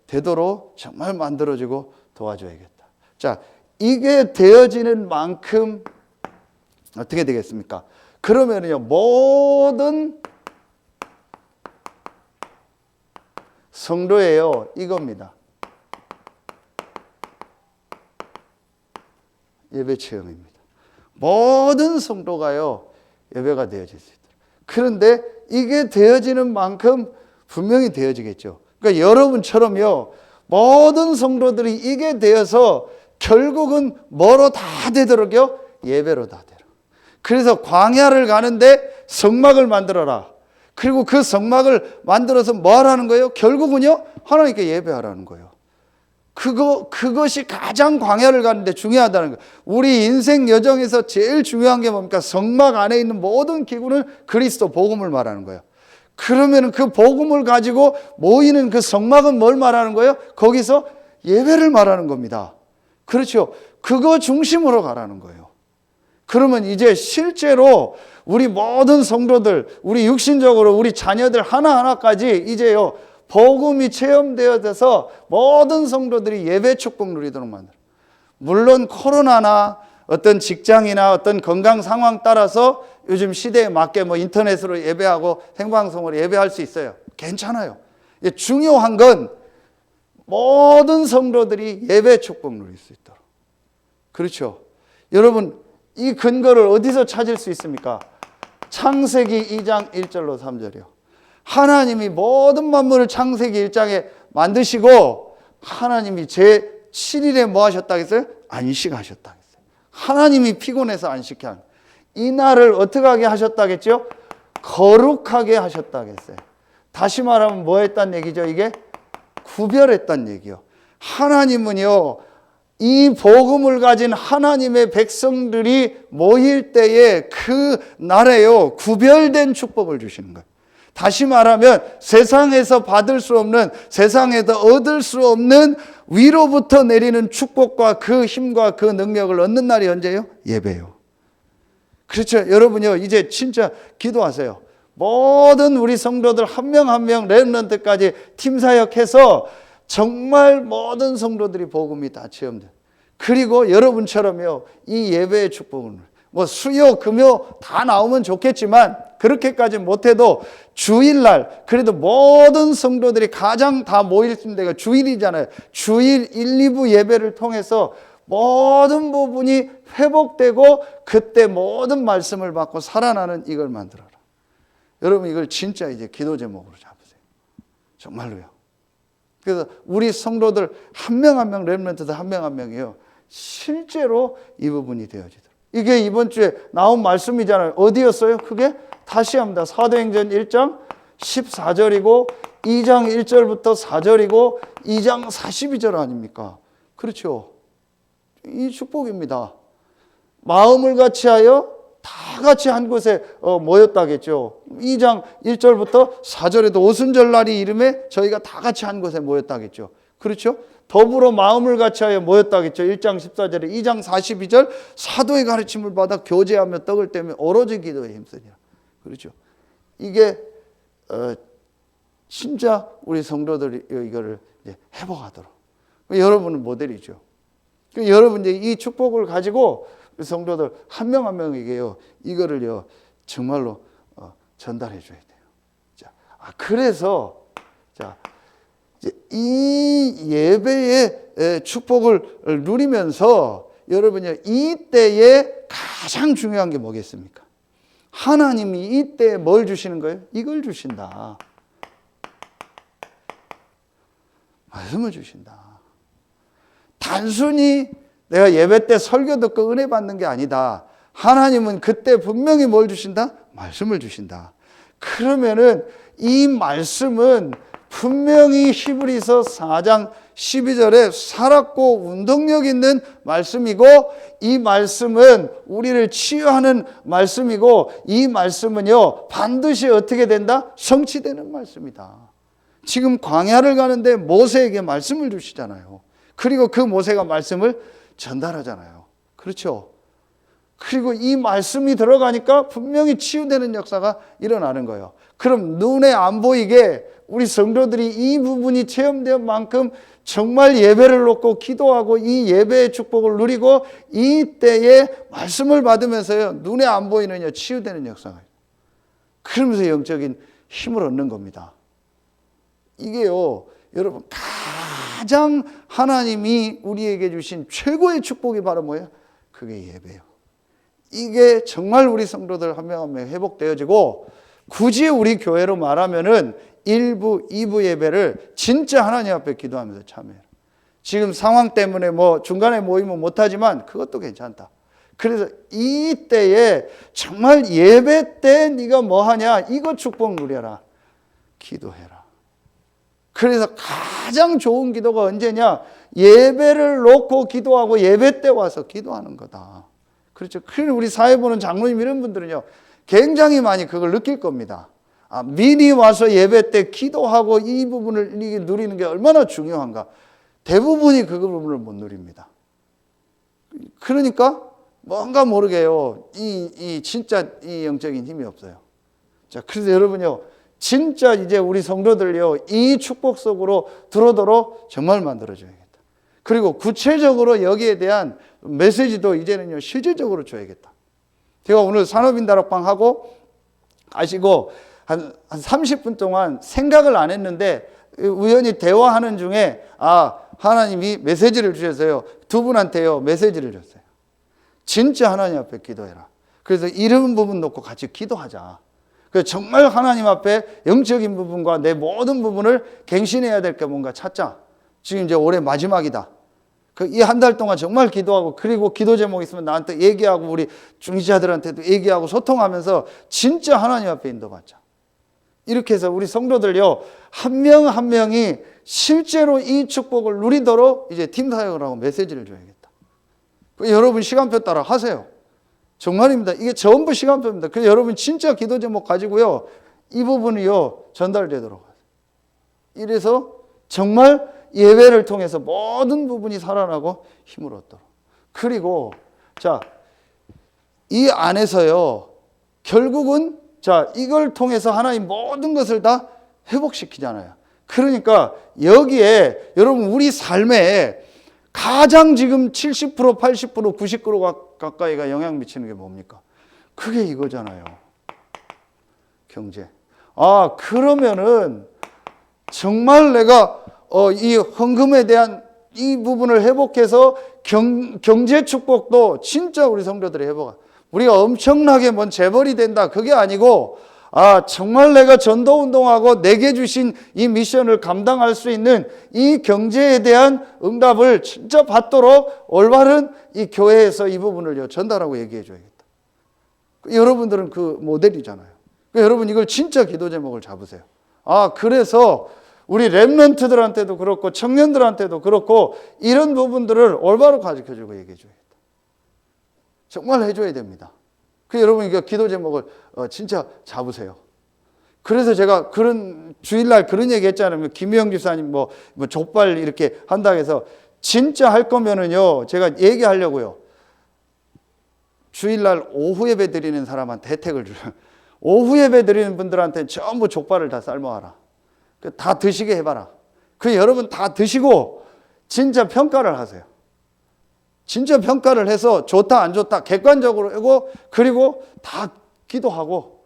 되도록 정말 만들어지고 도와줘야겠다. 자, 이게 되어지는 만큼 어떻게 되겠습니까? 그러면요, 모든 성도예요. 이겁니다. 예배 체험입니다. 모든 성도가요, 예배가 되어질 수 있도록. 그런데 이게 되어지는 만큼 분명히 되어지겠죠. 그러니까 여러분처럼요, 모든 성도들이 이게 되어서 결국은 뭐로 다 되도록요? 예배로 다 되도록. 그래서 광야를 가는데 성막을 만들어라. 그리고 그 성막을 만들어서 뭐 하라는 거예요? 결국은요, 하나님께 예배하라는 거예요. 그것이 가장 광야를 가는데 중요하다는 거예요. 우리 인생 여정에서 제일 중요한 게 뭡니까? 성막 안에 있는 모든 기구는 그리스도 복음을 말하는 거예요. 그러면 그 복음을 가지고 모이는 그 성막은 뭘 말하는 거예요? 거기서 예배를 말하는 겁니다. 그렇죠. 그거 중심으로 가라는 거예요. 그러면 이제 실제로 우리 모든 성도들, 우리 육신적으로 우리 자녀들 하나하나까지 이제요, 복음이 체험되어져서 모든 성도들이 예배 축복 누리도록 만들어요. 물론 코로나나 어떤 직장이나 어떤 건강 상황 따라서 요즘 시대에 맞게 뭐 인터넷으로 예배하고 생방송으로 예배할 수 있어요. 괜찮아요. 중요한 건 모든 성도들이 예배 축복 누릴 수 있도록. 그렇죠. 여러분, 이 근거를 어디서 찾을 수 있습니까? 창세기 2장 1절로 3절이요. 하나님이 모든 만물을 창세기 1장에 만드시고 하나님이 제7일에 뭐 하셨다겠어요? 안식하셨다겠어요. 하나님이 피곤해서 안식해 하는. 이 날을 어떻게 하게 하셨다겠죠? 거룩하게 하셨다겠어요. 다시 말하면 뭐 했단 얘기죠? 이게 구별했단 얘기요. 하나님은요, 이 복음을 가진 하나님의 백성들이 모일 때에 그 날에요, 구별된 축복을 주시는 거예요. 다시 말하면 세상에서 받을 수 없는, 세상에서 얻을 수 없는 위로부터 내리는 축복과 그 힘과 그 능력을 얻는 날이 언제예요? 예배요. 그렇죠. 여러분요, 이제 진짜 기도하세요. 모든 우리 성도들 한 명 한 명 렘넌트까지 팀 사역해서 정말 모든 성도들이 복음이 다 체험돼요. 그리고 여러분처럼요, 이 예배의 축복을 뭐 수요, 금요 다 나오면 좋겠지만 그렇게까지 못해도 주일날 그래도 모든 성도들이 가장 다 모일 수 있는 데가 주일이잖아요. 주일 1, 2부 예배를 통해서 모든 부분이 회복되고 그때 모든 말씀을 받고 살아나는 이걸 만들어라. 여러분, 이걸 진짜 이제 기도 제목으로 잡으세요. 정말로요. 그래서 우리 성도들 한 명 한 명, 렘넌트들 한 명 한 명이요, 실제로 이 부분이 되어지도록. 이게 이번 주에 나온 말씀이잖아요. 어디였어요? 그게 다시 합니다. 사도행전 1장 14절이고 2장 1절부터 4절이고 2장 42절 아닙니까? 그렇죠. 이 축복입니다. 마음을 같이하여 다 같이 한 곳에 모였다겠죠. 2장 1절부터 4절에도 오순절날이 이름에 저희가 다 같이 한 곳에 모였다겠죠. 그렇죠? 더불어 마음을 같이하여 모였다겠죠. 1장 14절에 2장 42절 사도의 가르침을 받아 교제하며 떡을 떼며 오로지 기도에 힘쓰니라. 그렇죠? 이게 진짜 우리 성도들이 이거를 이제 회복하도록. 여러분은 모델이죠. 여러분 이제 이 축복을 가지고 우리 성도들 한 명 한 명에게요, 이거를요 정말로 전달해 줘야 돼요. 자, 그래서 자, 이제 이 예배의 축복을 누리면서 여러분요, 이때에 가장 중요한 게 뭐겠습니까? 하나님이 이때에 뭘 주시는 거예요? 이걸 주신다. 말씀을 주신다. 단순히 내가 예배 때 설교 듣고 은혜 받는 게 아니다. 하나님은 그때 분명히 뭘 주신다? 말씀을 주신다. 그러면은 이 말씀은 분명히 히브리서 4장 12절에 살았고 운동력 있는 말씀이고, 이 말씀은 우리를 치유하는 말씀이고, 이 말씀은요 반드시 어떻게 된다? 성취되는 말씀이다. 지금 광야를 가는데 모세에게 말씀을 주시잖아요. 그리고 그 모세가 말씀을 전달하잖아요. 그렇죠? 그리고 이 말씀이 들어가니까 분명히 치유되는 역사가 일어나는 거예요. 그럼 눈에 안 보이게 우리 성도들이 이 부분이 체험된 만큼 정말 예배를 놓고 기도하고 이 예배의 축복을 누리고 이때에 말씀을 받으면서요, 눈에 안 보이는 치유되는 역사가, 그러면서 영적인 힘을 얻는 겁니다. 이게요, 여러분 가장 하나님이 우리에게 주신 최고의 축복이 바로 뭐예요? 그게 예배예요. 이게 정말 우리 성도들 한 명 한 명 회복되어지고, 굳이 우리 교회로 말하면은 1부, 2부 예배를 진짜 하나님 앞에 기도하면서 참여해요. 지금 상황 때문에 뭐 중간에 모이면 못하지만 그것도 괜찮다. 그래서 이때에 정말 예배 때 네가 뭐 하냐? 이거 축복 누려라. 기도해라. 그래서 가장 좋은 기도가 언제냐? 예배를 놓고 기도하고 예배 때 와서 기도하는 거다. 그렇죠. 그래서 우리 사회 보는 장로님 이런 분들은요, 굉장히 많이 그걸 느낄 겁니다. 미리 와서 예배 때 기도하고 이 부분을 누리는 게 얼마나 중요한가. 대부분이 그 부분을 못 누립니다. 그러니까 뭔가 모르게요, 진짜 이 영적인 힘이 없어요. 자, 그래서 여러분요, 진짜 이제 우리 성도들요, 이 축복 속으로 들어오도록 정말 만들어줘야겠다. 그리고 구체적으로 여기에 대한 메시지도 이제는요, 실질적으로 줘야겠다. 제가 오늘 산업인다락방 하고 가시고 한 30분 동안 생각을 안 했는데, 우연히 대화하는 중에 하나님이 메시지를 주셔서요, 두 분한테요 메시지를 줬어요. 진짜 하나님 앞에 기도해라. 그래서 이런 부분 놓고 같이 기도하자. 그래서 정말 하나님 앞에 영적인 부분과 내 모든 부분을 갱신해야 될 게 뭔가 찾자. 지금 이제 올해 마지막이다. 이 한 달 동안 정말 기도하고, 그리고 기도 제목 있으면 나한테 얘기하고, 우리 중지자들한테도 얘기하고 소통하면서 진짜 하나님 앞에 인도받자. 이렇게 해서 우리 성도들요, 한 명 한 명이 실제로 이 축복을 누리도록 이제 팀 사역을 하고 메시지를 줘야겠다. 여러분 시간표 따라 하세요. 정말입니다. 이게 전부 시간표입니다. 그래서 여러분 진짜 기도 제목 가지고요, 이 부분이요 전달되도록 하세요. 이래서 정말 예배를 통해서 모든 부분이 살아나고 힘을 얻도록. 그리고 자, 이 안에서요, 결국은 자, 이걸 통해서 하나님 모든 것을 다 회복시키잖아요. 그러니까 여기에 여러분 우리 삶에 가장 지금 70%, 80%, 90% 가까이가 영향 미치는 게 뭡니까? 그게 이거잖아요. 경제. 그러면은 정말 내가 이 헌금에 대한 이 부분을 회복해서 경제 축복도 진짜 우리 성도들이 회복하. 우리가 엄청나게 뭔 재벌이 된다, 그게 아니고, 정말 내가 전도 운동하고 내게 주신 이 미션을 감당할 수 있는 이 경제에 대한 응답을 진짜 받도록 올바른 이 교회에서 이 부분을 전달하고 얘기해 줘야겠다. 여러분들은 그 모델이잖아요. 여러분 이걸 진짜 기도 제목을 잡으세요. 그래서 우리 렘넌트들한테도 그렇고 청년들한테도 그렇고 이런 부분들을 올바로 가르쳐주고 얘기해 줘야겠다. 정말 해줘야 됩니다. 여러분 이거 기도 제목을 진짜 잡으세요. 그래서 제가 그런 주일날 그런 얘기 했잖아요. 김희영 집사님 뭐 족발 이렇게 한다 해서 진짜 할 거면은요, 제가 얘기하려고요. 주일날 오후 예배 드리는 사람한테 혜택을 줘요. 오후 예배 드리는 분들한테는 전부 족발을 다 삶아와라. 다 드시게 해봐라. 여러분 다 드시고 진짜 평가를 하세요. 진짜 평가를 해서 좋다 안 좋다 객관적으로 하고, 그리고 다 기도하고,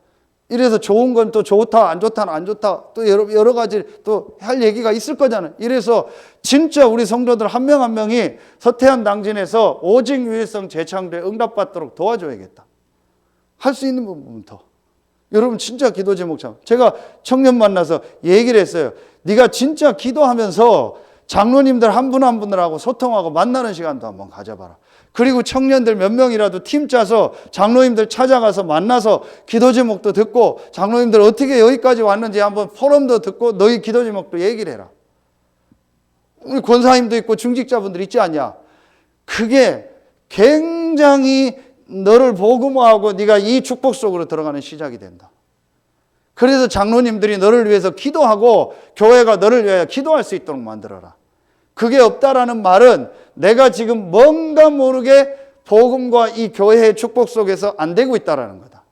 이래서 좋은 건 또 좋다 안 좋다 안 좋다 또 여러 가지 또 할 얘기가 있을 거잖아요. 이래서 진짜 우리 성도들 한 명 한 명이 서태한 당진에서 오직 유일성 재창조에 응답받도록 도와줘야겠다. 할 수 있는 부분부터. 여러분 진짜 기도 제목 참. 제가 청년 만나서 얘기를 했어요. 네가 진짜 기도하면서 장로님들 한 분 한 분들하고 소통하고 만나는 시간도 한번 가져봐라. 그리고 청년들 몇 명이라도 팀 짜서 장로님들 찾아가서 만나서 기도 제목도 듣고, 장로님들 어떻게 여기까지 왔는지 한번 포럼도 듣고 너희 기도 제목도 얘기를 해라. 우리 권사님도 있고 중직자분들 있지 않냐? 그게 굉장히 너를 복음화하고 네가 이 축복 속으로 들어가는 시작이 된다. 그래서 장로님들이 너를 위해서 기도하고 교회가 너를 위하여 기도할 수 있도록 만들어라. 그게 없다라는 말은 내가 지금 뭔가 모르게 복음과 이 교회의 축복 속에서 안 되고 있다라는 거다.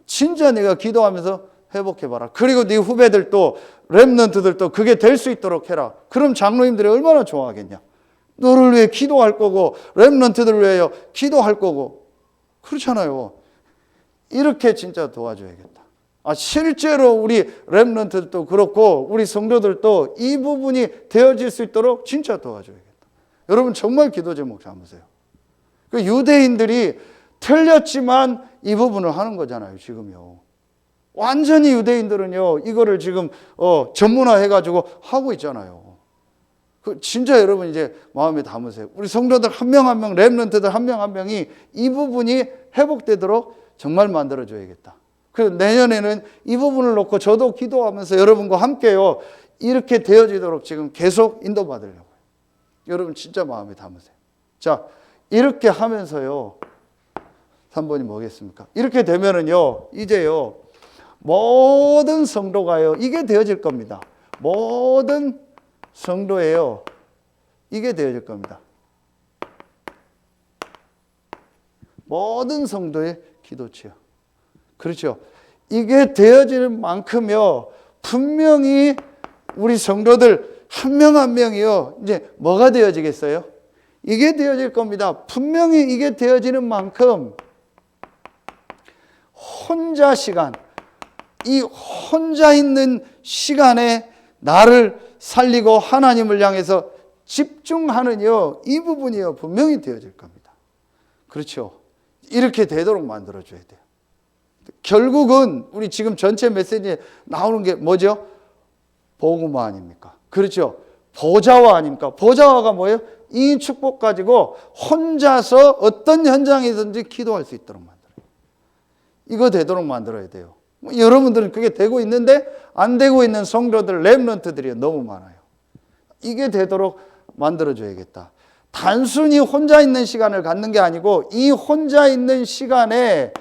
진짜 내가 기도하면서 회복해봐라. 그리고 네 후배들도 렘넌트들도 그게 될 수 있도록 해라. 그럼 장로님들이 얼마나 좋아하겠냐. 너를 위해 기도할 거고 렘넌트들을 위하여 기도할 거고 그렇잖아요. 이렇게 진짜 도와줘야겠다. 실제로 우리 렘넌트들도 그렇고 우리 성도들도 이 부분이 되어질 수 있도록 진짜 도와줘야겠다. 여러분 정말 기도 제목 삼으세요. 그 유대인들이 틀렸지만 이 부분을 하는 거잖아요, 지금요. 완전히 유대인들은요, 이거를 지금 전문화해가지고 하고 있잖아요. 진짜 여러분 이제 마음에 담으세요. 우리 성도들 한 명 한 명, 렘넌트들 한 명 한 명이 이 부분이 회복되도록 정말 만들어줘야겠다. 그래서 내년에는 이 부분을 놓고 저도 기도하면서 여러분과 함께요, 이렇게 되어지도록 지금 계속 인도받으려고요. 여러분 진짜 마음에 담으세요. 자, 이렇게 하면서요, 3번이 뭐겠습니까? 이렇게 되면은요, 이제요, 모든 성도가요, 이게 되어질 겁니다. 모든 성도예요, 이게 되어질 겁니다. 모든 성도의 기도치요. 그렇죠. 이게 되어지는 만큼요, 분명히 우리 성도들 한 명 한 명이요, 이제 뭐가 되어지겠어요? 이게 되어질 겁니다. 분명히 이게 되어지는 만큼 혼자 시간, 이 혼자 있는 시간에 나를 살리고 하나님을 향해서 집중하는요, 이 부분이요, 분명히 되어질 겁니다. 그렇죠. 이렇게 되도록 만들어줘야 돼요. 결국은 우리 지금 전체 메시지에 나오는 게 뭐죠? 복음 아닙니까? 그렇죠. 보좌와 아닙니까? 보좌와가 뭐예요? 이 축복 가지고 혼자서 어떤 현장이든지 기도할 수 있도록 만들어요. 이거 되도록 만들어야 돼요. 여러분들은 그게 되고 있는데 안 되고 있는 성도들, 렘넌트들이 너무 많아요. 이게 되도록 만들어줘야겠다. 단순히 혼자 있는 시간을 갖는 게 아니고 이 혼자 있는 시간에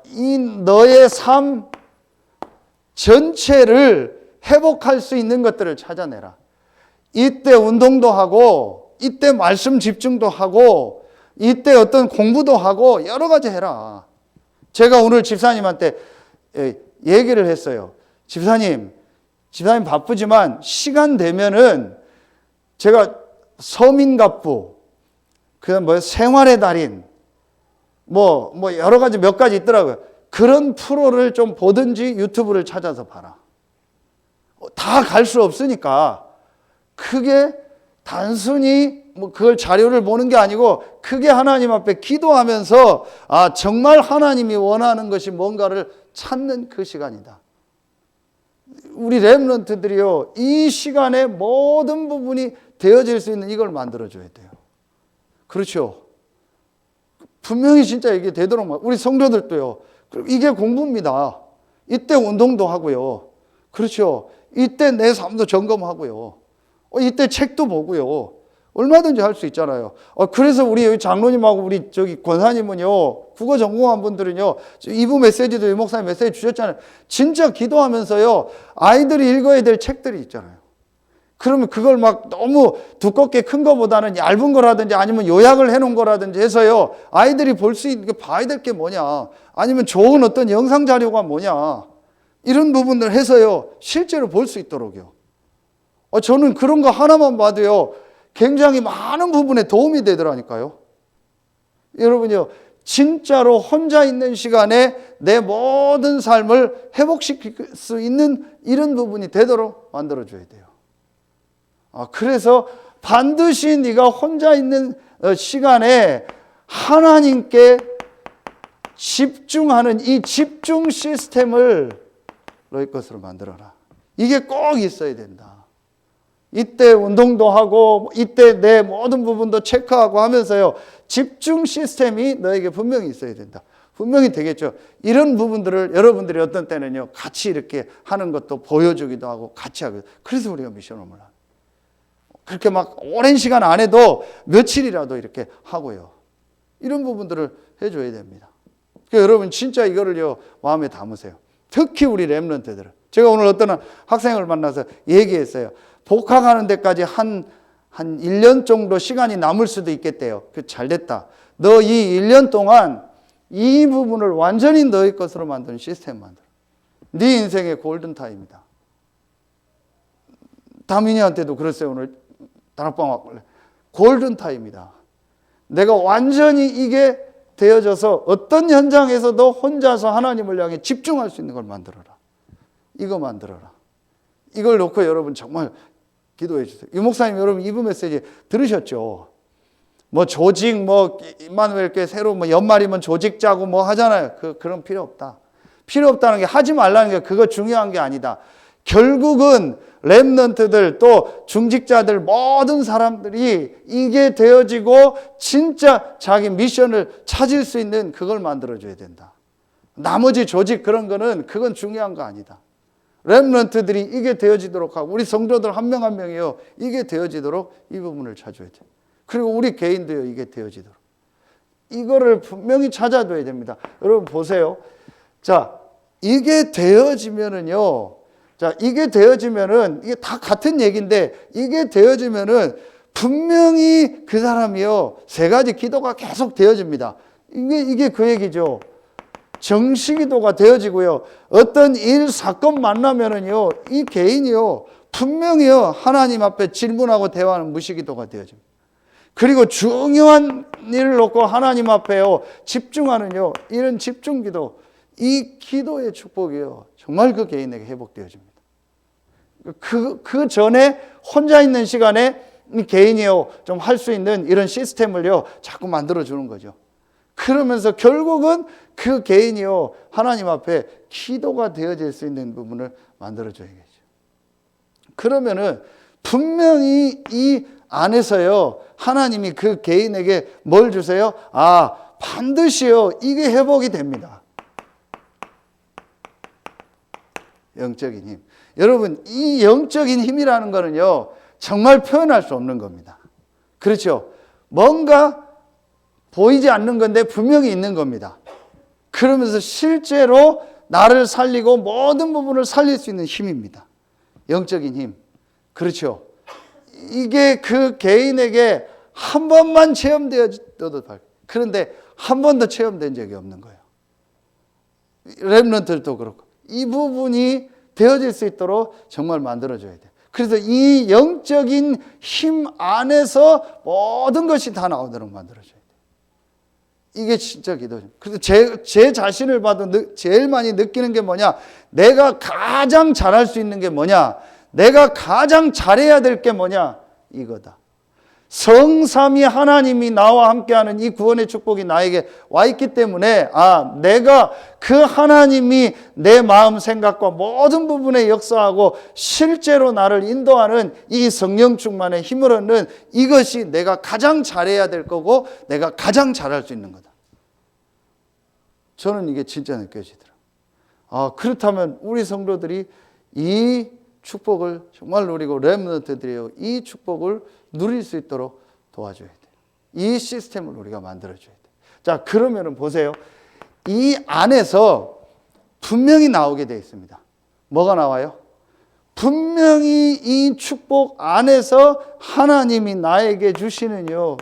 이 너의 삶 전체를 회복할 수 있는 것들을 찾아내라. 이때 운동도 하고 이때 말씀 집중도 하고 이때 어떤 공부도 하고 여러 가지 해라. 제가 오늘 집사님한테 얘기를 했어요. 집사님 바쁘지만 시간 되면은 제가 서민갑부, 그다음 생활의 달인, 여러 가지 몇 가지 있더라고요. 그런 프로를 좀 보든지 유튜브를 찾아서 봐라. 다 갈 수 없으니까 크게 단순히 그걸 자료를 보는 게 아니고 크게 하나님 앞에 기도하면서 정말 하나님이 원하는 것이 뭔가를 찾는 그 시간이다. 우리 렘넌트들이요, 이 시간에 모든 부분이 되어질 수 있는 이걸 만들어줘야 돼요. 그렇죠. 분명히 진짜 이게 되도록, 우리 성도들도요, 이게 공부입니다. 이때 운동도 하고요. 그렇죠. 이때 내 삶도 점검하고요. 이때 책도 보고요. 얼마든지 할 수 있잖아요. 그래서 우리 여기 장로님하고 우리 권사님은요, 국어 전공한 분들은요, 2부 메시지도 이 목사님 메시지 주셨잖아요. 진짜 기도하면서요, 아이들이 읽어야 될 책들이 있잖아요. 그러면 그걸 막 너무 두껍게 큰 거보다는 얇은 거라든지 아니면 요약을 해놓은 거라든지 해서요, 아이들이 볼 수 있는 게 봐야 될 게 뭐냐, 아니면 좋은 어떤 영상 자료가 뭐냐, 이런 부분들 해서요, 실제로 볼 수 있도록요. 저는 그런 거 하나만 봐도요, 굉장히 많은 부분에 도움이 되더라니까요. 여러분요, 진짜로 혼자 있는 시간에 내 모든 삶을 회복시킬 수 있는 이런 부분이 되도록 만들어줘야 돼요. 그래서 반드시 네가 혼자 있는 시간에 하나님께 집중하는 이 집중 시스템을 너희 것으로 만들어라. 이게 꼭 있어야 된다. 이때 운동도 하고 이때 내 모든 부분도 체크하고 하면서요, 집중 시스템이 너에게 분명히 있어야 된다. 분명히 되겠죠. 이런 부분들을 여러분들이 어떤 때는요, 같이 이렇게 하는 것도 보여주기도 하고 같이 하고, 그래서 우리가 미션홈을 하는, 그렇게 막 오랜 시간 안 해도 며칠이라도 이렇게 하고요, 이런 부분들을 해줘야 됩니다. 그러니까 여러분 진짜 이거를요, 마음에 담으세요. 특히 우리 렘넌트들은. 제가 오늘 어떤 학생을 만나서 얘기했어요. 복학하는 데까지 한 1년 정도 시간이 남을 수도 있겠대요. 잘 됐다. 너 이 1년 동안 이 부분을 완전히 너의 것으로 만드는 시스템 만들어. 네 인생의 골든타임이다. 다민이한테도 그랬어요. 오늘 다락방 왔길래. 골든타임이다. 내가 완전히 이게 되어져서 어떤 현장에서도 혼자서 하나님을 향해 집중할 수 있는 걸 만들어라. 이거 만들어라. 이걸 놓고 여러분 정말 기도해 주세요. 유 목사님, 여러분 이브 메시지 들으셨죠? 뭐 조직, 뭐 임마누엘 교회 새로 뭐 연말이면 조직 짜고 뭐 하잖아요. 그런 필요 없다. 필요 없다는 게, 하지 말라는 게 그거 중요한 게 아니다. 결국은 렘넌트들, 또 중직자들, 모든 사람들이 이게 되어지고 진짜 자기 미션을 찾을 수 있는 그걸 만들어줘야 된다. 나머지 조직 그런 거는 그건 중요한 거 아니다. 렘넌트들이 이게 되어지도록 하고, 우리 성도들 한 명 한 명이요, 이게 되어지도록 이 부분을 찾아야 돼. 그리고 우리 개인도요, 이게 되어지도록. 이거를 분명히 찾아둬야 됩니다. 여러분 보세요. 자, 이게 되어지면은요, 자, 이게 되어지면은, 이게 다 같은 얘기인데, 이게 되어지면은 분명히 그 사람이요, 세 가지 기도가 계속 되어집니다. 이게 그 얘기죠. 정시기도가 되어지고요. 어떤 일, 사건 만나면은요, 이 개인이요, 분명히요, 하나님 앞에 질문하고 대화하는 무시기도가 되어집니다. 그리고 중요한 일을 놓고 하나님 앞에요, 집중하는요, 이런 집중기도, 이 기도의 축복이요, 정말 그 개인에게 회복되어집니다. 그 전에 혼자 있는 시간에 이 개인이요, 좀 할 수 있는 이런 시스템을요, 자꾸 만들어주는 거죠. 그러면서 결국은 그 개인이요, 하나님 앞에 기도가 되어질 수 있는 부분을 만들어줘야겠죠. 그러면은 분명히 이 안에서요, 하나님이 그 개인에게 뭘 주세요? 아, 반드시요, 이게 회복이 됩니다. 영적인 힘. 여러분, 이 영적인 힘이라는 거는요, 정말 표현할 수 없는 겁니다. 그렇죠? 뭔가 보이지 않는 건데 분명히 있는 겁니다. 그러면서 실제로 나를 살리고 모든 부분을 살릴 수 있는 힘입니다. 영적인 힘. 그렇죠? 이게 그 개인에게 한 번만 체험되어도, 그런데 한 번도 체험된 적이 없는 거예요. 렘넌트들도 그렇고. 이 부분이 되어질 수 있도록 정말 만들어줘야 돼요. 그래서 이 영적인 힘 안에서 모든 것이 다 나오도록 만들어줘야 돼요. 이게 진짜 기도죠. 그래서 제 자신을 봐도 제일 많이 느끼는 게 뭐냐? 내가 가장 잘할 수 있는 게 뭐냐? 내가 가장 잘해야 될 게 뭐냐? 이거다. 성삼위 하나님이 나와 함께하는 이 구원의 축복이 나에게 와 있기 때문에, 아, 내가 그 하나님이 내 마음 생각과 모든 부분에 역사하고 실제로 나를 인도하는 이 성령 충만의 힘을 얻는 이것이 내가 가장 잘해야 될 거고 내가 가장 잘할 수 있는 거다. 저는 이게 진짜 느껴지더라고요. 아, 그렇다면 우리 성도들이 이 축복을 정말 누리고, 렘넌트들이요, 이 축복을 누릴 수 있도록 도와줘야 돼요. 이 시스템을 우리가 만들어줘야 돼요. 자, 그러면은 보세요. 이 안에서 분명히 나오게 되어 있습니다. 뭐가 나와요? 분명히 이 축복 안에서 하나님이 나에게 주시는요,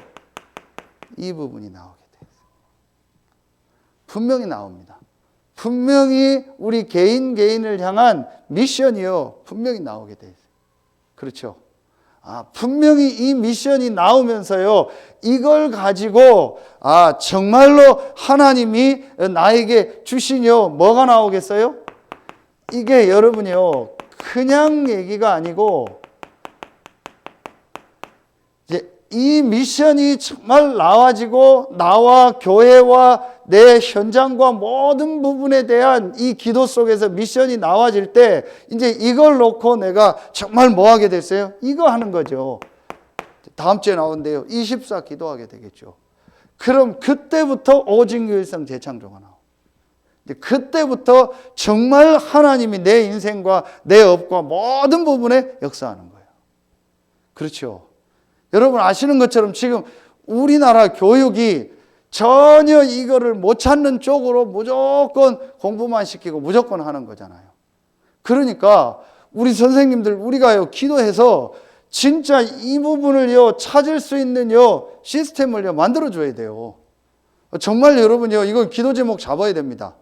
이 부분이 나오게 되어 있어요. 분명히 나옵니다. 분명히 우리 개인을 향한 미션이요, 분명히 나오게 돼 있어요. 그렇죠? 아, 분명히 이 미션이 나오면서요, 이걸 가지고, 아, 정말로 하나님이 나에게 주시뇨, 뭐가 나오겠어요? 이게 여러분이요, 그냥 얘기가 아니고, 이제 이 미션이 정말 나와지고, 나와 교회와 내 현장과 모든 부분에 대한 이 기도 속에서 미션이 나와질 때, 이제 이걸 놓고 내가 정말 뭐 하게 됐어요? 이거 하는 거죠. 다음 주에 나온대요. 24 기도하게 되겠죠. 그럼 그때부터 오직유일성 재창조가 나와요. 그때부터 정말 하나님이 내 인생과 내 업과 모든 부분에 역사하는 거예요. 그렇죠. 여러분 아시는 것처럼 지금 우리나라 교육이 전혀 이거를 못 찾는 쪽으로 무조건 공부만 시키고 무조건 하는 거잖아요. 그러니까 우리 선생님들, 우리가요, 기도해서 진짜 이 부분을요, 찾을 수 있는요, 시스템을요, 만들어줘야 돼요. 정말 여러분요, 이건 기도 제목 잡아야 됩니다.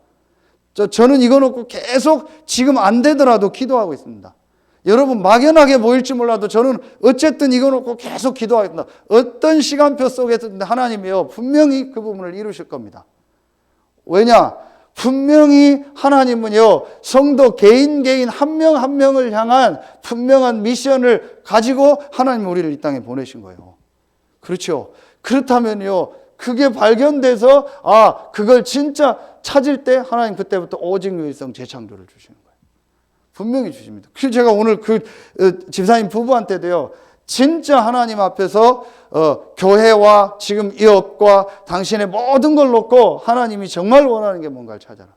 저는 이거 놓고 계속 지금 안 되더라도 기도하고 있습니다. 여러분 막연하게 보일지 몰라도 저는 어쨌든 이거 놓고 계속 기도하겠다. 어떤 시간표 속에서 하나님이요 분명히 그 부분을 이루실 겁니다. 왜냐? 분명히 하나님은요 성도 개인 한 명 한 명을 향한 분명한 미션을 가지고 하나님 우리를 이 땅에 보내신 거예요. 그렇죠? 그렇다면요 그게 발견돼서 그걸 진짜 찾을 때 하나님 그때부터 오직 유일성 재창조를 주시는 거예요. 분명히 주십니다. 그래서 제가 오늘 그 집사님 부부한테도요 진짜 하나님 앞에서 교회와 지금 이 업과 당신의 모든 걸 놓고 하나님이 정말 원하는 게 뭔가를 찾아라.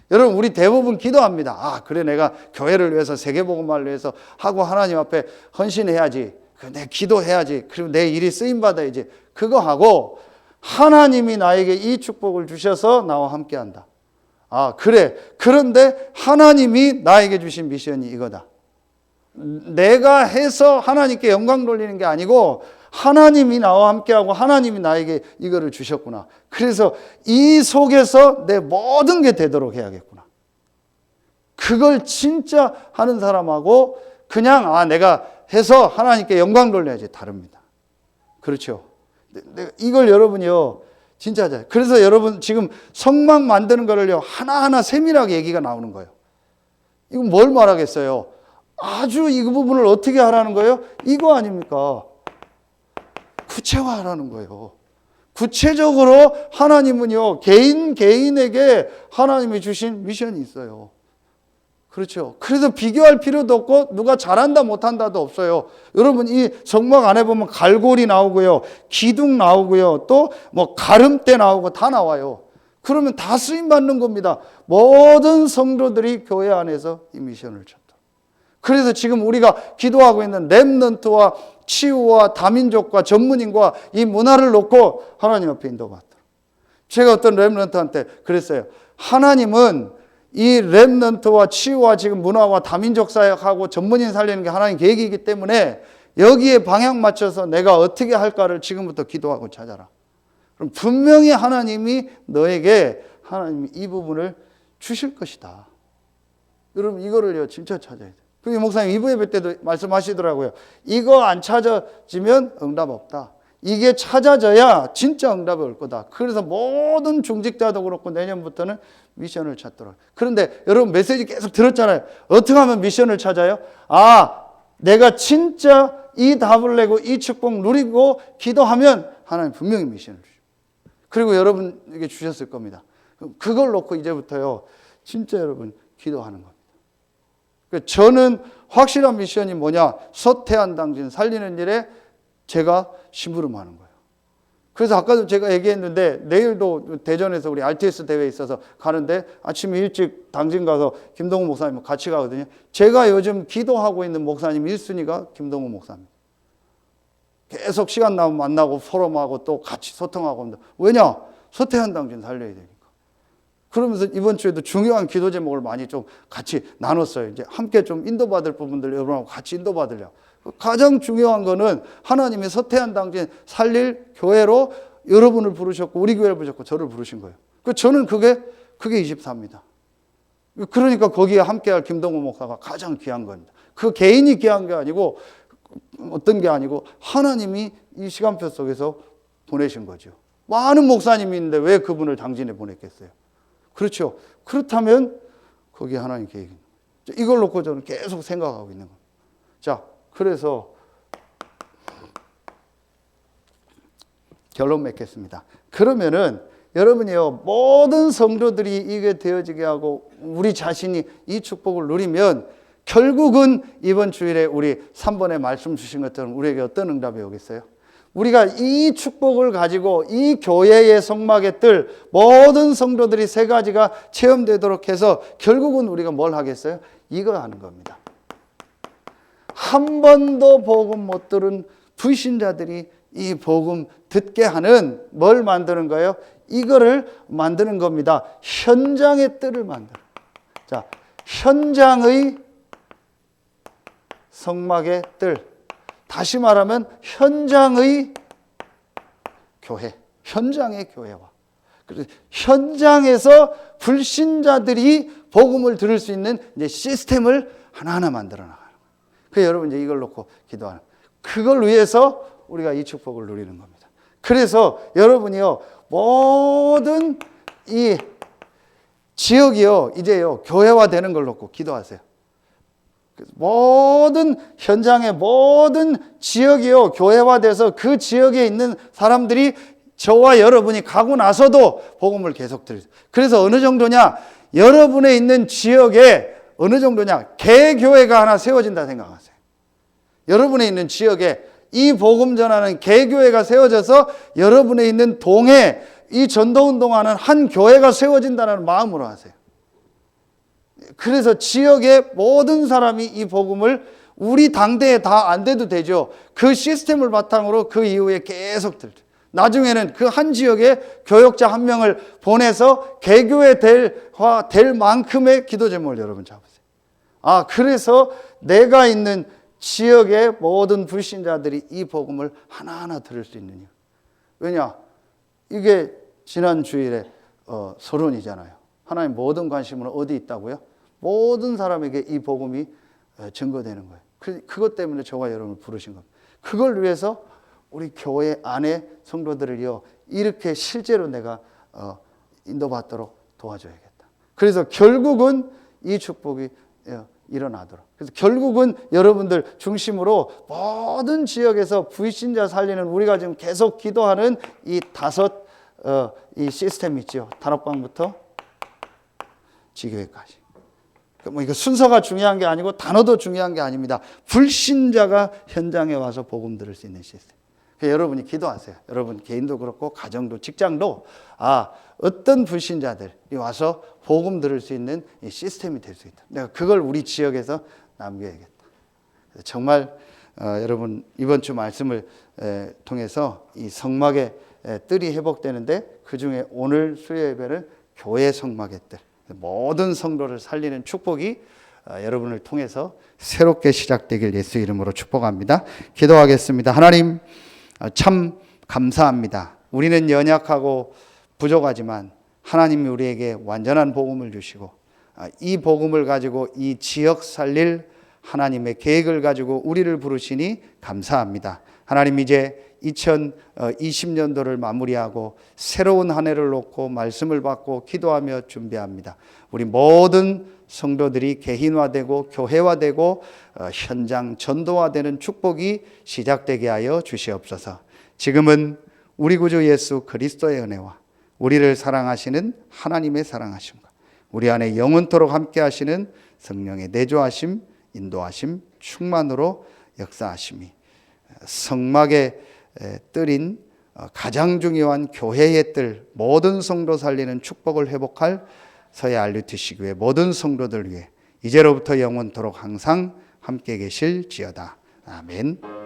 여러분 우리 대부분 기도합니다. 그래 내가 교회를 위해서 세계복음화를 위해서 하고 하나님 앞에 헌신해야지. 내 기도해야지. 그리고 내 일이 쓰임받아야지. 그거 하고 하나님이 나에게 이 축복을 주셔서 나와 함께한다. 그래. 그런데 하나님이 나에게 주신 미션이 이거다. 내가 해서 하나님께 영광 돌리는 게 아니고 하나님이 나와 함께하고 하나님이 나에게 이거를 주셨구나. 그래서 이 속에서 내 모든 게 되도록 해야겠구나. 그걸 진짜 하는 사람하고 그냥 내가 해서 하나님께 영광 돌려야지 다릅니다. 그렇죠? 이걸 여러분이요 진짜 하잖아요. 그래서 여러분 지금 성막 만드는 거를요 하나하나 세밀하게 얘기가 나오는 거예요. 이건 뭘 말하겠어요? 아주 이 부분을 어떻게 하라는 거예요? 이거 아닙니까? 구체화하라는 거예요. 구체적으로 하나님은요 개인에게 하나님이 주신 미션이 있어요. 그렇죠. 그래서 비교할 필요도 없고 누가 잘한다 못한다도 없어요. 여러분 이 성막 안에 보면 갈고리 나오고요, 기둥 나오고요, 또 뭐 가름대 나오고 다 나와요. 그러면 다 쓰임 받는 겁니다. 모든 성도들이 교회 안에서 이 미션을 쳤다. 그래서 지금 우리가 기도하고 있는 렘넌트와 치유와 다민족과 전문인과 이 문화를 놓고 하나님 앞에 인도받더라. 제가 어떤 렘넌트한테 그랬어요. 하나님은 이 렘넌트와 치유와 지금 문화와 다민족 사역하고 전문인 살리는 게 하나님 계획이기 때문에 여기에 방향 맞춰서 내가 어떻게 할까를 지금부터 기도하고 찾아라. 그럼 분명히 하나님이 너에게 하나님이 이 부분을 주실 것이다. 여러분 이거를요 진짜 찾아야 돼요. 그리고 목사님 2부 예배 때도 말씀하시더라고요. 이거 안 찾아지면 응답 없다. 이게 찾아져야 진짜 응답이 올 거다. 그래서 모든 중직자도 그렇고 내년부터는 미션을 찾더라. 그런데 여러분 메시지 계속 들었잖아요. 어떻게 하면 미션을 찾아요? 내가 진짜 이 답을 내고 이 축복 누리고 기도하면 하나님 분명히 미션을 주십니다. 그리고 여러분에게 주셨을 겁니다. 그걸 놓고 이제부터요 진짜 여러분 기도하는 겁니다. 저는 확실한 미션이 뭐냐? 서태한 당신 살리는 일에 제가 심부름하는 거예요. 그래서 아까도 제가 얘기했는데 내일도 대전에서 우리 RTS 대회에 있어서 가는데 아침에 일찍 당진 가서 김동우 목사님 같이 가거든요. 제가 요즘 기도하고 있는 목사님 1순위가 김동우 목사입니다. 계속 시간 나면 만나고 포럼하고 또 같이 소통하고 합니다. 왜냐? 서태한 당신 살려야 되니까. 그러면서 이번 주에도 중요한 기도 제목을 많이 좀 같이 나눴어요. 이제 함께 좀 인도받을 부분들 여러분하고 같이 인도받으려고. 가장 중요한 거는 하나님이 서태한 당신 살릴 교회로 여러분을 부르셨고 우리 교회를 부르셨고 저를 부르신 거예요. 저는 그게 24입니다. 그러니까 거기에 함께할 김동호 목사가 가장 귀한 겁니다. 그 개인이 귀한 게 아니고 어떤 게 아니고 하나님이 이 시간표 속에서 보내신 거죠. 많은 목사님이 있는데 왜 그분을 당진에 보냈겠어요? 그렇죠. 그렇다면 거기에 하나님 계획입니다. 이걸 놓고 저는 계속 생각하고 있는 겁니다. 자, 그래서 결론 맺겠습니다. 그러면은 여러분이요 모든 성도들이 이게 되어지게 하고 우리 자신이 이 축복을 누리면 결국은 이번 주일에 우리 3번에 말씀 주신 것처럼 우리에게 어떤 응답이 오겠어요? 우리가 이 축복을 가지고 이 교회의 성막의 뜰 모든 성도들이 세 가지가 체험되도록 해서 결국은 우리가 뭘 하겠어요? 이거 하는 겁니다. 한 번도 복음 못 들은 불신자들이 이 복음 듣게 하는 뭘 만드는 거예요? 이거를 만드는 겁니다. 현장의 뜰을 만드는. 자, 현장의 성막의 뜰. 다시 말하면 현장의 교회, 현장의 교회와 그래서 현장에서 불신자들이 복음을 들을 수 있는 이제 시스템을 하나하나 만들어 나가는 거예요. 여러분 이제 이걸 놓고 기도하는, 그걸 위해서 우리가 이 축복을 누리는 겁니다. 그래서 여러분이요, 모든 이 지역이요, 이제요, 교회화되는 걸 놓고 기도하세요. 모든 현장의 모든 지역이요, 교회화돼서 그 지역에 있는 사람들이 저와 여러분이 가고 나서도 복음을 계속 들으세요. 그래서 어느 정도냐, 여러분의 있는 지역에 어느 정도냐, 개교회가 하나 세워진다 생각하세요. 여러분의 있는 지역에 이 복음 전하는 개교회가 세워져서 여러분의 있는 동에 이 전도운동하는 한 교회가 세워진다는 마음으로 하세요. 그래서 지역의 모든 사람이 이 복음을, 우리 당대에 다 안 돼도 되죠. 그 시스템을 바탕으로 그 이후에 계속 들죠. 나중에는 그 한 지역에 교역자 한 명을 보내서 개교회 될 만큼의 기도 제목을 여러분 잡으세요. 그래서 내가 있는 지역의 모든 불신자들이 이 복음을 하나하나 들을 수 있는 이유. 왜냐? 이게 지난 주일에 서론이잖아요. 하나님 모든 관심은 어디 있다고요? 모든 사람에게 이 복음이 증거되는 거예요. 그것 때문에 저와 여러분을 부르신 겁니다. 그걸 위해서 우리 교회 안에 성도들을요, 이렇게 실제로 내가 인도받도록 도와줘야겠다. 그래서 결국은 이 축복이 일어나도록. 그래서 결국은 여러분들 중심으로 모든 지역에서 불신자 살리는, 우리가 지금 계속 기도하는 이 이 시스템 있죠. 단합방부터 지교회까지. 이거 순서가 중요한 게 아니고 단어도 중요한 게 아닙니다. 불신자가 현장에 와서 복음 들을 수 있는 시스템. 여러분이 기도하세요. 여러분 개인도 그렇고 가정도 직장도 어떤 불신자들이 와서 복음 들을 수 있는 이 시스템이 될 수 있다. 내가 그걸 우리 지역에서 남겨야겠다. 정말 여러분 이번 주 말씀을 통해서 이 성막의 뜰이 회복되는데, 그중에 오늘 수요 예배는 교회 성막의 뜰, 모든 성도를 살리는 축복이 여러분을 통해서 새롭게 시작되길 예수 이름으로 축복합니다. 기도하겠습니다. 하나님, 참 감사합니다. 우리는 연약하고 부족하지만 하나님이 우리에게 완전한 복음을 주시고, 이 복음을 가지고 이 지역 살릴 하나님의 계획을 가지고 우리를 부르시니 감사합니다. 하나님, 이제 2020년도를 마무리하고 새로운 한 해를 놓고 말씀을 받고 기도하며 준비합니다. 우리 모든 성도들이 개인화되고 교회화되고 현장 전도화되는 축복이 시작되게 하여 주시옵소서. 지금은 우리 구주 예수 그리스도의 은혜와 우리를 사랑하시는 하나님의 사랑하심과 우리 안에 영원토록 함께 하시는 성령의 내조하심, 인도하심, 충만으로 역사하심이 성막의 뜰인 가장 중요한 교회의 뜰, 모든 성도 살리는 축복을 회복할 서해 RUTC 교회 모든 성도들 위해 이제로부터 영원토록 항상 함께 계실지어다. 아멘.